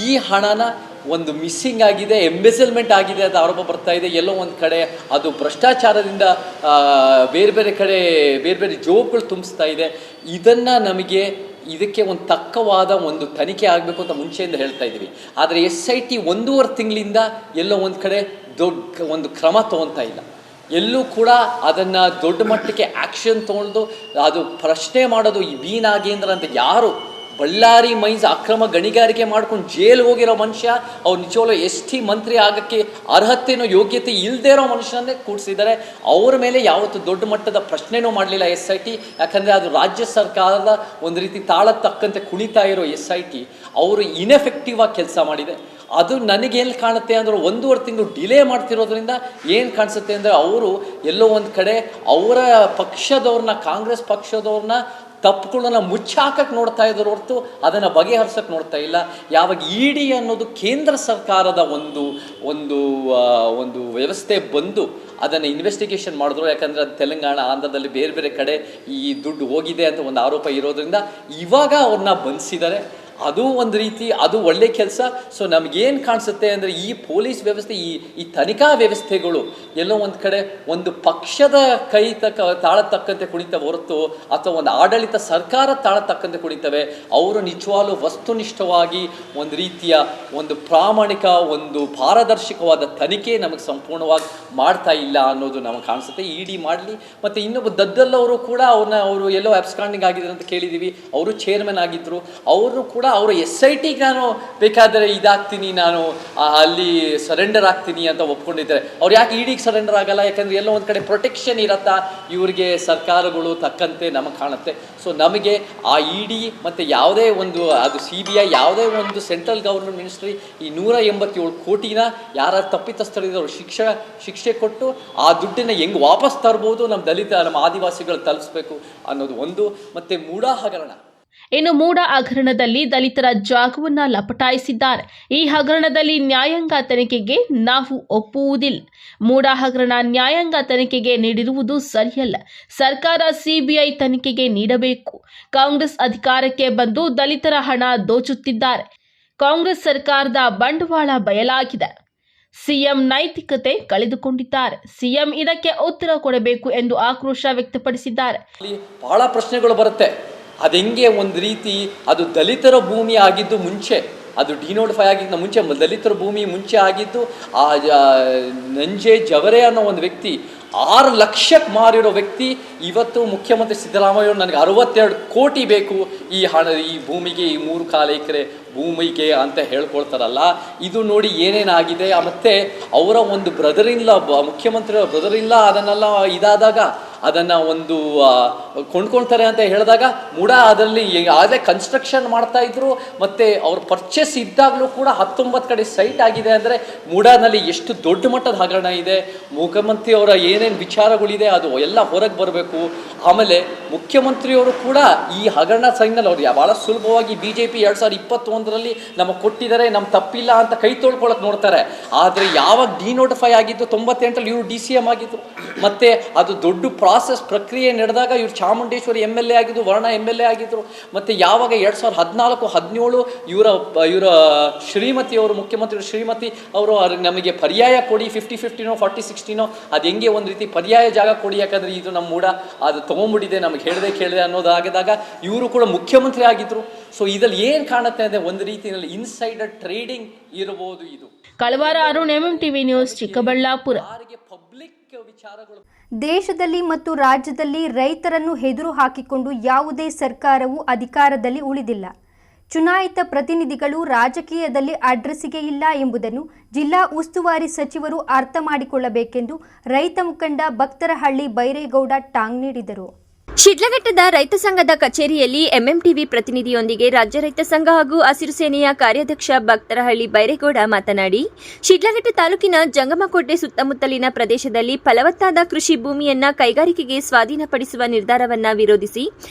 ಈ ಹಣನ ಒಂದು ಮಿಸ್ಸಿಂಗ್ ಆಗಿದೆ, ಎಂಬೆಸಲ್ಮೆಂಟ್ ಆಗಿದೆ ಅಂತ ಆರೋಪ ಬರ್ತಾ ಇದೆ. ಎಲ್ಲೋ ಒಂದು ಕಡೆ ಅದು ಭ್ರಷ್ಟಾಚಾರದಿಂದ ಬೇರೆ ಬೇರೆ ಕಡೆ ಬೇರೆ ಬೇರೆ ಜೋಬ್ಗಳು ತುಂಬಿಸ್ತಾ ಇದೆ. ಇದಕ್ಕೆ ಒಂದು ತಕ್ಕವಾದ ಒಂದು ತನಿಖೆ ಆಗಬೇಕು ಅಂತ ಮುಂಚೆಯಿಂದ ಹೇಳ್ತಾ ಇದ್ದೀವಿ. ಆದರೆ SIT 1.5 ತಿಂಗಳಿಂದ ಎಲ್ಲೋ ಒಂದು ಕಡೆ ದೊಡ್ಡ ಒಂದು ಕ್ರಮ ತೊಗೊತಾ ಇಲ್ಲ. ಎಲ್ಲೂ ಕೂಡ ಅದನ್ನು ದೊಡ್ಡ ಮಟ್ಟಕ್ಕೆ ಆ್ಯಕ್ಷನ್ ತೊಗೊಂಡು ಅದು ಪ್ರಶ್ನೆ ಮಾಡೋದು. ಈ ಬಿ ನಾಗೇಂದ್ರ ಅಂತ ಯಾರು ಬಳ್ಳಾರಿ ಮೈನ್ಸ್ ಅಕ್ರಮ ಗಣಿಗಾರಿಕೆ ಮಾಡ್ಕೊಂಡು ಜೈಲು ಹೋಗಿರೋ ಮನುಷ್ಯ, ಅವ್ರು ನಿಜವಾಗ್ಲೂ ST ಮಂತ್ರಿ ಆಗೋಕ್ಕೆ ಅರ್ಹತೆನೋ ಯೋಗ್ಯತೆ ಇಲ್ಲದೇ ಇರೋ ಮನುಷ್ಯನನ್ನೇ ಕೂಡಿಸಿದ್ದಾರೆ. ಅವ್ರ ಮೇಲೆ ಯಾವತ್ತೂ ದೊಡ್ಡ ಮಟ್ಟದ ಪ್ರಶ್ನೆನೂ ಮಾಡಲಿಲ್ಲ SIT. ಯಾಕಂದರೆ ಅದು ರಾಜ್ಯ ಸರ್ಕಾರದ ಒಂದು ರೀತಿ ತಾಳಕ್ಕೆ ತಕ್ಕಂತೆ ಕುಣಿತಾ ಇರೋ SIT ಅವರು ಇನ್ಎಫೆಕ್ಟಿವ್ ಆಗಿ ಕೆಲಸ ಮಾಡಿದೆ. ಅದು ನನಗೇನು ಕಾಣುತ್ತೆ ಅಂದರೆ 1.5 ತಿಂಗಳು ಡಿಲೇ ಮಾಡ್ತಿರೋದ್ರಿಂದ ಏನು ಕಾಣಿಸುತ್ತೆ ಅಂದರೆ ಅವರು ಎಲ್ಲೋ ಒಂದು ಕಡೆ ಅವರ ಪಕ್ಷದವ್ರನ್ನ, ಕಾಂಗ್ರೆಸ್ ಪಕ್ಷದವ್ರನ್ನ ತಪ್ಪುಗಳನ್ನ ಮುಚ್ಚಾಕಕ್ಕೆ ನೋಡ್ತಾ ಇದ್ರು ಹೊರತು ಅದನ್ನು ಬಗೆಹರಿಸೋಕ್ಕೆ ನೋಡ್ತಾ ಇಲ್ಲ. ಯಾವಾಗ ಇಡಿ ಅನ್ನೋದು ಕೇಂದ್ರ ಸರ್ಕಾರದ ಒಂದು ವ್ಯವಸ್ಥೆ ಬಂದು ಅದನ್ನು ಇನ್ವೆಸ್ಟಿಗೇಷನ್ ಮಾಡಿದ್ರು, ಯಾಕಂದರೆ ಅದು ತೆಲಂಗಾಣ, ಆಂಧ್ರದಲ್ಲಿ ಬೇರೆ ಬೇರೆ ಕಡೆ ಈ ದುಡ್ಡು ಹೋಗಿದೆ ಅಂತ ಒಂದು ಆರೋಪ ಇರೋದ್ರಿಂದ ಇವಾಗ ಅವ್ರನ್ನ ಬಂಧಿಸಿದ್ದಾರೆ. ಅದು ಒಂದು ರೀತಿ ಅದು ಒಳ್ಳೆ ಕೆಲಸ. ಸೊ ನಮಗೇನು ಕಾಣಿಸುತ್ತೆ ಅಂದರೆ ಈ ಪೊಲೀಸ್ ವ್ಯವಸ್ಥೆ, ಈ ತನಿಖಾ ವ್ಯವಸ್ಥೆಗಳು ಎಲ್ಲೋ ಒಂದು ಕಡೆ ಒಂದು ಪಕ್ಷದ ತಾಳ ತಕ್ಕಂತೆ ಕುಣಿತವೆ ಹೊರತು ಅಥವಾ ಒಂದು ಆಡಳಿತ ಸರ್ಕಾರ ತಾಳ ತಕ್ಕಂತೆ ಕುಣಿತವೆ. ಅವರು ನಿಜವಾಗ್ಲೂ ವಸ್ತುನಿಷ್ಠವಾಗಿ ಒಂದು ರೀತಿಯ ಒಂದು ಪ್ರಾಮಾಣಿಕ, ಒಂದು ಪಾರದರ್ಶಕವಾದ ತನಿಖೆ ನಮಗೆ ಸಂಪೂರ್ಣವಾಗಿ ಮಾಡ್ತಾ ಇಲ್ಲ ಅನ್ನೋದು ನಮಗೆ ಕಾಣಿಸುತ್ತೆ. ಇಡಿ ಮಾಡಲಿ. ಮತ್ತು ಇನ್ನೊಬ್ಬ ದದ್ದಲ್ಲವರು ಕೂಡ ಅವರು ಎಲ್ಲೋ ಅಬ್ಸ್ಕಾಂಡಿಂಗ್ ಆಗಿದ್ರು ಅಂತ ಕೇಳಿದ್ದೀವಿ. ಅವರು ಚೇರ್ಮನ್ ಆಗಿದ್ದರು. ಅವರು ಕೂಡ ಅವರು SIT ನಾನು ಬೇಕಾದರೆ ಇದಾಗ್ತೀನಿ, ನಾನು ಅಲ್ಲಿ ಸರೆಂಡರ್ ಆಗ್ತೀನಿ ಅಂತ ಒಪ್ಕೊಂಡಿದ್ದಾರೆ. ಅವ್ರು ಯಾಕೆ ಇಡಿಗೆ ಸರೆಂಡರ್ ಆಗಲ್ಲ? ಯಾಕಂದರೆ ಎಲ್ಲೋ ಒಂದು ಕಡೆ ಪ್ರೊಟೆಕ್ಷನ್ ಇರತ್ತಾ ಇವರಿಗೆ ಸರ್ಕಾರಗಳು ತಕ್ಕಂತೆ ನಮಗೆ ಕಾಣುತ್ತೆ. ಸೊ ನಮಗೆ ಆ ಇಡಿ ಮತ್ತು ಯಾವುದೇ ಒಂದು ಅದು CBI ಯಾವುದೇ ಒಂದು ಸೆಂಟ್ರಲ್ ಗೌರ್ಮೆಂಟ್ ಮಿನಿಸ್ಟ್ರಿ ಈ 187 ಕೋಟಿನ ಯಾರು ತಪ್ಪಿತಸ್ಥರಿದ್ದವರು ಶಿಕ್ಷೆ ಕೊಟ್ಟು ಆ ದುಡ್ಡನ್ನು ಹೆಂಗೆ ವಾಪಸ್ ತರ್ಬೋದು, ನಮ್ಮ ಆದಿವಾಸಿಗಳು ತಲುಪಿಸ್ಬೇಕು ಅನ್ನೋದು ಒಂದು. ಮತ್ತು ಮೂಡಾ ಹಗರಣ, ಇನ್ನು ಮೂಡಾ ಹಗರಣದಲ್ಲಿ ದಲಿತರ ಜಾಗವನ್ನ ಲಪಟಾಯಿಸಿದ್ದಾರೆ. ಈ ಹಗರಣದಲ್ಲಿ ನ್ಯಾಯಾಂಗ ತನಿಖೆಗೆ ನಾವು ಒಪ್ಪುವುದಿಲ್ಲ. ಮೂಡಾ ಹಗರಣ ನ್ಯಾಯಾಂಗ ತನಿಖೆಗೆ ನೀಡಿರುವುದು ಸರಿಯಲ್ಲ. ಸರ್ಕಾರ CBI ತನಿಖೆಗೆ ನೀಡಬೇಕು. ಕಾಂಗ್ರೆಸ್ ಅಧಿಕಾರಕ್ಕೆ ಬಂದು ದಲಿತರ ಹಣ ದೋಚುತ್ತಿದ್ದಾರೆ. ಕಾಂಗ್ರೆಸ್ ಸರ್ಕಾರದ ಬಂಡವಾಳ ಬಯಲಾಗಿದೆ. ಸಿಎಂ ನೈತಿಕತೆ ಕಳೆದುಕೊಂಡಿದ್ದಾರೆ. ಸಿಎಂ ಇದಕ್ಕೆ ಉತ್ತರ ಕೊಡಬೇಕು ಎಂದು ಆಕ್ರೋಶ ವ್ಯಕ್ತಪಡಿಸಿದ್ದಾರೆ. ಬಹಳ ಪ್ರಶ್ನೆಗಳು ಬರುತ್ತೆ. ಅದು ಹೆಂಗೆ ಒಂದು ರೀತಿ ಅದು ದಲಿತರ ಭೂಮಿ ಆಗಿದ್ದು ಮುಂಚೆ, ಅದು ಡಿನೋಟಿಫೈ ಆಗಿದ್ದ ಮುಂಚೆ, ದಲಿತರ ಭೂಮಿ ಮುಂಚೆ ಆಗಿದ್ದು ಆ ನಂಜೆ ಜವರೆ ಅನ್ನೋ ಒಂದು ವ್ಯಕ್ತಿ 6 ಲಕ್ಷಕ್ಕೆ ಮಾರಿರೋ ವ್ಯಕ್ತಿ ಇವತ್ತು ಮುಖ್ಯಮಂತ್ರಿ ಸಿದ್ದರಾಮಯ್ಯ ನನಗೆ 62 ಕೋಟಿ ಬೇಕು ಈ ಭೂಮಿಗೆ, ಈ 3 ಎಕರೆ ಭೂಮಿಗೆ ಅಂತ ಹೇಳ್ಕೊಳ್ತಾರಲ್ಲ. ಇದು ನೋಡಿ ಏನೇನಾಗಿದೆ. ಮತ್ತು ಅವರ ಒಂದು ಮುಖ್ಯಮಂತ್ರಿ ಬ್ರದರ್ ಇಲ್ಲ ಅದನ್ನೆಲ್ಲ ಇದಾದಾಗ ಅದನ್ನು ಒಂದು ಕೊಂಡ್ಕೊಳ್ತಾರೆ ಅಂತ ಹೇಳಿದಾಗ ಮೂಡಾ ಅದರಲ್ಲಿ ಯಾವುದೇ ಕನ್ಸ್ಟ್ರಕ್ಷನ್ ಮಾಡ್ತಾಯಿದ್ರು. ಮತ್ತು ಅವ್ರ ಪರ್ಚೇಸ್ ಇದ್ದಾಗಲೂ ಕೂಡ 19 ಕಡೆ ಸೈಟ್ ಆಗಿದೆ. ಅಂದರೆ ಮೂಡಾನಲ್ಲಿ ಎಷ್ಟು ದೊಡ್ಡ ಮಟ್ಟದ ಹಗರಣ ಇದೆ, ಮುಖ್ಯಮಂತ್ರಿಯವರ ಏನೇನು ವಿಚಾರಗಳಿದೆ ಅದು ಎಲ್ಲ ಹೊರಗೆ ಬರಬೇಕು. ಆಮೇಲೆ ಮುಖ್ಯಮಂತ್ರಿಯವರು ಕೂಡ ಈ ಹಗರಣ ಸೈನ್ನಲ್ಲಿ ಅವ್ರು ಭಾಳ ಸುಲಭವಾಗಿ BJP 2021ರಲ್ಲಿ ನಮಗೆ ಕೊಟ್ಟಿದ್ದಾರೆ, ನಮ್ಮ ತಪ್ಪಿಲ್ಲ ಅಂತ ಕೈ ತೊಳ್ಕೊಳಕ್ಕೆ ನೋಡ್ತಾರೆ. ಆದರೆ ಯಾವಾಗ ಡಿನೋಟಿಫೈ ಆಗಿದ್ದು 98ರಲ್ಲಿ ಇವರು DCM ಆಗಿದ್ರು. ಮತ್ತು ಅದು ದೊಡ್ಡ ಪ್ರಕ್ರಿಯೆ ನಡೆದಾಗ ಇವರು ಚಾಮುಂಡೇಶ್ವರಿ MLA ಆಗಿದ್ದು, ವರ್ಣ MLA ಆಗಿದ್ದರು. ಮತ್ತು ಯಾವಾಗ 2014-17 ಇವರ ಶ್ರೀಮತಿಯವರು, ಮುಖ್ಯಮಂತ್ರಿ ಶ್ರೀಮತಿ ಅವರು ನಮಗೆ ಪರ್ಯಾಯ ಕೊಡಿ 50-50ನೋ 40-60ನೋ ಅದು ಹೆಂಗೆ ಒಂದು ರೀತಿ ಪರ್ಯಾಯ ಜಾಗ ಕೊಡಿ, ಯಾಕಂದರೆ ಇದು ನಮ್ಮ ಮೂಡ ಅದು ತೊಗೊಂಡ್ಬಿಟ್ಟಿದೆ, ನಮಗೆ ಕೇಳಿದೆ ಅನ್ನೋದಾಗಿದ್ದಾಗ ಇವರು ಕೂಡ ಮುಖ್ಯಮಂತ್ರಿ ಆಗಿದ್ದರು. ಸೊ ಇದರಲ್ಲಿ ಏನು ಕಾಣುತ್ತೆ ಅಂದರೆ ಒಂದು ರೀತಿಯಲ್ಲಿ ಇನ್ಸೈಡರ್ ಟ್ರೇಡಿಂಗ್ ಇರಬಹುದು. ಇದು ಕಳವಾರ ಅರುಣ್, MMTV ನ್ಯೂಸ್, ಚಿಕ್ಕಬಳ್ಳಾಪುರ. ದೇಶದಲ್ಲಿ ಮತ್ತು ರಾಜ್ಯದಲ್ಲಿ ರೈತರನ್ನು ಹೆದರು ಹಾಕಿಕೊಂಡು ಯಾವುದೇ ಸರ್ಕಾರವು ಅಧಿಕಾರದಲ್ಲಿ ಉಳಿದಿಲ್ಲ. ಚುನಾಯಿತ ಪ್ರತಿನಿಧಿಗಳು ರಾಜಕೀಯದಲ್ಲಿ ಅಡ್ರೆಸ್ಸಿಗೆ ಇಲ್ಲ ಎಂಬುದನ್ನು ಜಿಲ್ಲಾ ಉಸ್ತುವಾರಿ ಸಚಿವರು ಅರ್ಥ ಮಾಡಿಕೊಳ್ಳಬೇಕೆಂದು ರೈತ ಮುಖಂಡ ಭಕ್ತರಹಳ್ಳಿ ಬೈರೇಗೌಡ ಟಾಂಗ್ ನೀಡಿದರು. ಶಿಡ್ಲಘಟ್ಟದ ರೈತ ಸಂಘದ ಕಚೇರಿಯಲ್ಲಿ MMTV ಪ್ರತಿನಿಧಿಯೊಂದಿಗೆ ರಾಜ್ಯ ರೈತ ಸಂಘ ಹಾಗೂ ಹಸಿರು ಸೇನೆಯ ಕಾರ್ಯಾಧ್ಯಕ್ಷ ಭಕ್ತರಹಳ್ಳಿ ಬೈರೇಗೌಡ ಮಾತನಾಡಿ, ಶಿಡ್ಲಘಟ್ಟ ತಾಲೂಕಿನ ಜಂಗಮಕೋಟೆ ಸುತ್ತಮುತ್ತಲಿನ ಪ್ರದೇಶದಲ್ಲಿ ಫಲವತ್ತಾದ ಕೃಷಿ ಭೂಮಿಯನ್ನ ಕೈಗಾರಿಕೆಗೆ ಸ್ವಾಧೀನಪಡಿಸುವ ನಿರ್ಧಾರವನ್ನ ವಿರೋಧಿಸಿ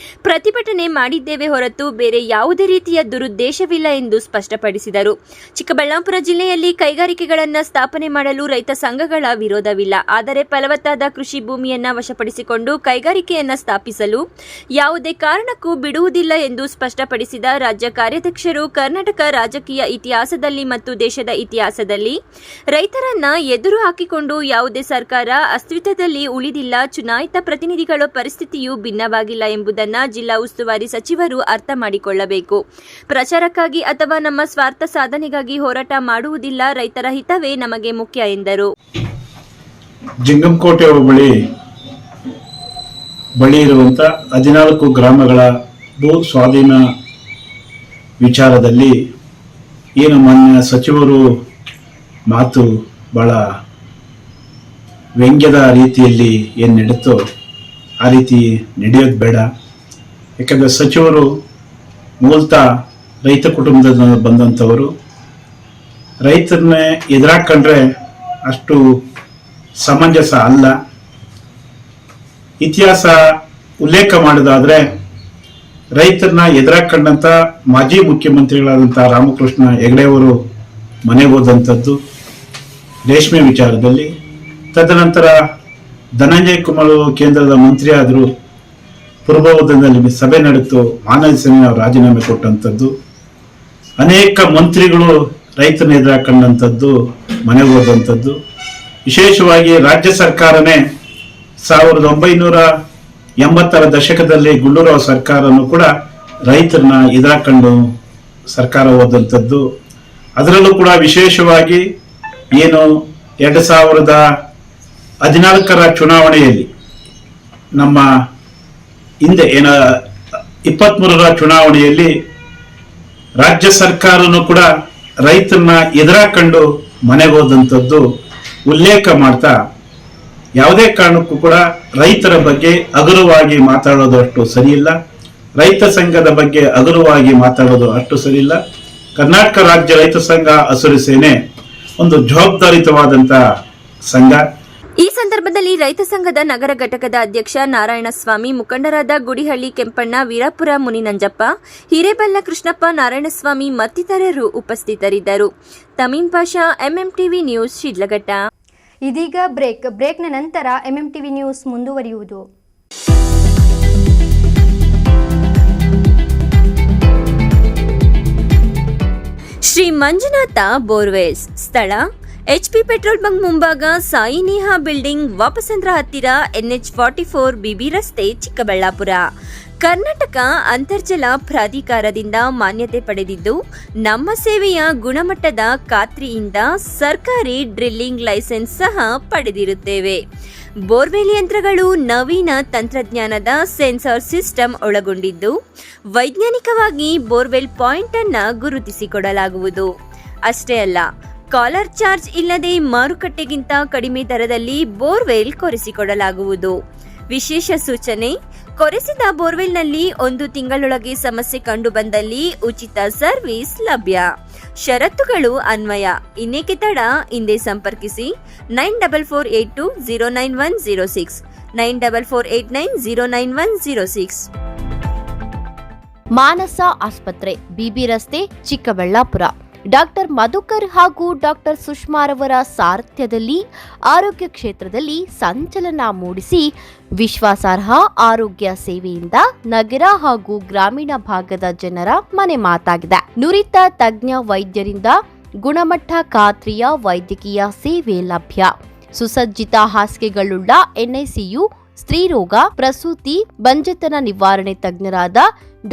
ಪ್ರತಿಭಟನೆ ಮಾಡಿದ್ದೇವೆ ಹೊರತು ಬೇರೆ ಯಾವುದೇ ರೀತಿಯ ದುರುದ್ದೇಶವಿಲ್ಲ ಎಂದು ಸ್ಪಷ್ಟಪಡಿಸಿದರು. ಚಿಕ್ಕಬಳ್ಳಾಪುರ ಜಿಲ್ಲೆಯಲ್ಲಿ ಕೈಗಾರಿಕೆಗಳನ್ನು ಸ್ಥಾಪನೆ ಮಾಡಲು ರೈತ ಸಂಘಗಳ ವಿರೋಧವಿಲ್ಲ. ಆದರೆ ಫಲವತ್ತಾದ ಕೃಷಿ ಭೂಮಿಯನ್ನ ವಶಪಡಿಸಿಕೊಂಡು ಕೈಗಾರಿಕೆಯನ್ನ ಸ್ಥಾಪಿಸಲು ಯಾವುದೇ ಕಾರಣಕ್ಕೂ ಬಿಡುವುದಿಲ್ಲ ಎಂದು ಸ್ಪಷ್ಟಪಡಿಸಿದ ರಾಜ್ಯ ಕಾರ್ಯಾಧ್ಯಕ್ಷರು, ಕರ್ನಾಟಕ ರಾಜಕೀಯ ಇತಿಹಾಸದಲ್ಲಿ ಮತ್ತು ದೇಶದ ಇತಿಹಾಸದಲ್ಲಿ ರೈತರನ್ನ ಎದುರು ಹಾಕಿಕೊಂಡು ಯಾವುದೇ ಸರ್ಕಾರ ಅಸ್ತಿತ್ವದಲ್ಲಿ ಉಳಿದಿಲ್ಲ. ಚುನಾಯಿತ ಪ್ರತಿನಿಧಿಗಳ ಪರಿಸ್ಥಿತಿಯು ಭಿನ್ನವಾಗಿಲ್ಲ ಎಂಬುದನ್ನು ಜಿಲ್ಲಾ ಉಸ್ತುವಾರಿ ಸಚಿವರು ಅರ್ಥ ಮಾಡಿಕೊಳ್ಳಬೇಕು. ಪ್ರಚಾರಕ್ಕಾಗಿ ಅಥವಾ ನಮ್ಮ ಸ್ವಾರ್ಥ ಸಾಧನೆಗಾಗಿ ಹೋರಾಟ ಮಾಡುವುದಿಲ್ಲ. ರೈತರ ಹಿತವೇ ನಮಗೆ ಮುಖ್ಯ ಎಂದರು. ಜಂಗಮಕೋಟೆ ಬಳಿ ಇರುವಂಥ 14 ಗ್ರಾಮಗಳ ಭೂ ಸ್ವಾಧೀನ ವಿಚಾರದಲ್ಲಿ ಏನು ಮಾನ್ಯ ಸಚಿವರು ಮಾತು ಭಾಳ ವ್ಯಂಗ್ಯದ ರೀತಿಯಲ್ಲಿ ಏನು ನಡೀತೋ ಆ ರೀತಿ ನಡೆಯೋದು ಬೇಡ. ಯಾಕಂದರೆ ಸಚಿವರು ಮೂಲತಃ ರೈತ ಕುಟುಂಬದಿಂದ ಬಂದಂಥವರು. ರೈತರನ್ನೇ ಎದುರಾಕೊಂಡ್ರೆ ಅಷ್ಟು ಸಮಂಜಸ ಅಲ್ಲ. ಇತಿಹಾಸ ಉಲ್ಲೇಖ ಮಾಡೋದಾದರೆ ರೈತರನ್ನ ಎದುರಾಕೊಂಡಂಥ ಮಾಜಿ ಮುಖ್ಯಮಂತ್ರಿಗಳಾದಂಥ ರಾಮಕೃಷ್ಣ ಹೆಗಡೆಯವರು ಮನೆಗೆ ಹೋದಂಥದ್ದು ರೇಷ್ಮೆ ವಿಚಾರದಲ್ಲಿ. ತದನಂತರ ಧನಂಜಯ ಕುಮಾರ್ ಕೇಂದ್ರದ ಮಂತ್ರಿ ಆದರು, ಪೂರ್ವಭಾವಿಯಲ್ಲಿ ಸಭೆ ನಡೆದು ಮಾನವ ಸೇನೆ ಅವರು ರಾಜೀನಾಮೆ ಕೊಟ್ಟಂಥದ್ದು. ಅನೇಕ ಮಂತ್ರಿಗಳು ರೈತನ ಎದುರಾಕೊಂಡಂಥದ್ದು, ಮನೆಗೆ ಹೋದಂಥದ್ದು. ವಿಶೇಷವಾಗಿ ರಾಜ್ಯ ಸರ್ಕಾರನೇ 1980ರ ದಶಕದಲ್ಲಿ ಗುಂಡೂರಾವ್ ಸರ್ಕಾರನು ಕೂಡ ರೈತರನ್ನ ಎದುರಾಕೊಂಡು ಸರ್ಕಾರ ಹೋದಂಥದ್ದು. ಅದರಲ್ಲೂ ಕೂಡ ವಿಶೇಷವಾಗಿ ಏನು 2014ರ ಚುನಾವಣೆಯಲ್ಲಿ ನಮ್ಮ ಹಿಂದೆ 23ರ ಚುನಾವಣೆಯಲ್ಲಿ ರಾಜ್ಯ ಸರ್ಕಾರನು ಕೂಡ ರೈತರನ್ನ ಎದುರಾಕೊಂಡು ಮನೆಗೆ ಹೋದಂಥದ್ದು ಉಲ್ಲೇಖ ಮಾಡ್ತಾ, ಯಾವುದೇ ಕಾರಣಕ್ಕೂ ಕೂಡ ರೈತರ ಬಗ್ಗೆ ಹಗುರವಾಗಿ ಮಾತಾಡೋದು ಅಷ್ಟು ಸರಿಯಿಲ್ಲ, ರೈತ ಸಂಘದ ಬಗ್ಗೆ ಹಗುರವಾಗಿ ಮಾತಾಡೋದು ಅಷ್ಟು ಸರಿಯಿಲ್ಲ. ಕರ್ನಾಟಕ ರಾಜ್ಯ ರೈತ ಸಂಘ ಹಸಿರು ಸೇನೆ ಒಂದು ಜವಾಬ್ದಾರಿತವಾದಂಥ ಸಂಘ. ಈ ಸಂದರ್ಭದಲ್ಲಿ ರೈತ ಸಂಘದ ನಗರ ಘಟಕದ ಅಧ್ಯಕ್ಷ ನಾರಾಯಣಸ್ವಾಮಿ, ಮುಖಂಡರಾದ ಗುಡಿಹಳ್ಳಿ ಕೆಂಪಣ್ಣ, ವೀರಪುರ ಮುನಿನಂಜಪ್ಪ, ಹಿರೇಬಲ್ಲ ಕೃಷ್ಣಪ್ಪ, ನಾರಾಯಣಸ್ವಾಮಿ ಮತ್ತಿತರರು ಉಪಸ್ಥಿತರಿದ್ದರು. ತಮೀನ್ ಪಾಷಾ, ಎಂಎಂಟಿವಿ ನ್ಯೂಸ್, ಶಿಡ್ಲಘಟ್ಟ. ಇದೀಗ ಬ್ರೇಕ್ನ ನಂತರ ಎಂಎಂಟಿವಿ ನ್ಯೂಸ್ ಮುಂದುವರಿಯುವುದು. ಶ್ರೀ ಮಂಜುನಾಥ ಬೋರ್ವೆಲ್ಸ್, ಸ್ಥಳ HP ಪೆಟ್ರೋಲ್ ಬಂಕ್ ಮುಂಭಾಗ, ಸಾಯಿ ನೇಹಾ ಬಿಲ್ಡಿಂಗ್, ವಾಪಸಂದ್ರ ಹತ್ತಿರ, NH44, BB ರಸ್ತೆ, ಚಿಕ್ಕಬಳ್ಳಾಪುರ. ಕರ್ನಾಟಕ ಅಂತರ್ಜಲ ಪ್ರಾಧಿಕಾರದಿಂದ ಮಾನ್ಯತೆ ಪಡೆದಿದ್ದು, ನಮ್ಮ ಸೇವೆಯ ಗುಣಮಟ್ಟದ ಖಾತ್ರಿಯಿಂದ ಸರ್ಕಾರಿ ಡ್ರಿಲ್ಲಿಂಗ್ ಲೈಸೆನ್ಸ್ ಸಹ ಪಡೆದಿರುತ್ತೇವೆ. ಬೋರ್ವೆಲ್ ಯಂತ್ರಗಳು ನವೀನ ತಂತ್ರಜ್ಞಾನದ ಸೆನ್ಸಾರ್ ಸಿಸ್ಟಮ್ ಒಳಗೊಂಡಿದ್ದು, ವೈಜ್ಞಾನಿಕವಾಗಿ ಬೋರ್ವೆಲ್ ಪಾಯಿಂಟ್ ಅನ್ನು ಗುರುತಿಸಿಕೊಡಲಾಗುವುದು. ಅಷ್ಟೇ ಅಲ್ಲ, ಕಾಲರ್ ಚಾರ್ಜ್ ಇಲ್ಲದೆ ಮಾರುಕಟ್ಟೆಗಿಂತ ಕಡಿಮೆ ದರದಲ್ಲಿ ಬೋರ್ವೆಲ್ ಕೊರೆಸಿಕೊಡಲಾಗುವುದು. ವಿಶೇಷ ಸೂಚನೆ: ಕೊರೆಸಿದ ಬೋರ್ವೆಲ್ನಲ್ಲಿ 1 ತಿಂಗಳೊಳಗೆ ಸಮಸ್ಯೆ ಕಂಡುಬಂದಲ್ಲಿ ಉಚಿತ ಸರ್ವಿಸ್ ಲಭ್ಯ. ಷರತ್ತುಗಳು ಅನ್ವಯ. ಇನ್ನೇಕೆ ತಡ? ಹಿಂದೆ ಸಂಪರ್ಕಿಸಿ 9448209106, 9448909106. ಮಾನಸ ಆಸ್ಪತ್ರೆ, BB ರಸ್ತೆ, ಚಿಕ್ಕಬಳ್ಳಾಪುರ. ಡಾಕ್ಟರ್ ಮಧುಕರ್ ಹಾಗೂ ಡಾಕ್ಟರ್ ಸುಷ್ಮಾರವರ ಸಾರಥ್ಯದಲ್ಲಿ ಆರೋಗ್ಯ ಕ್ಷೇತ್ರದಲ್ಲಿ ಸಂಚಲನ ಮೂಡಿಸಿ ವಿಶ್ವಾಸಾರ್ಹ ಆರೋಗ್ಯ ಸೇವೆಯಿಂದ ನಗರ ಹಾಗೂ ಗ್ರಾಮೀಣ ಭಾಗದ ಜನರ ಮನೆ ಮಾತಾಗಿದೆ. ನುರಿತ ತಜ್ಞ ವೈದ್ಯರಿಂದ ಗುಣಮಟ್ಟ ಖಾತ್ರಿಯ ವೈದ್ಯಕೀಯ ಸೇವೆ ಲಭ್ಯ. ಸುಸಜ್ಜಿತ ಹಾಸಿಗೆಗಳುಳ್ಳ NICU, ಸ್ತ್ರೀರೋಗ, ಪ್ರಸೂತಿ, ಬಂಜೆತನ ನಿವಾರಣೆ ತಜ್ಞರಾದ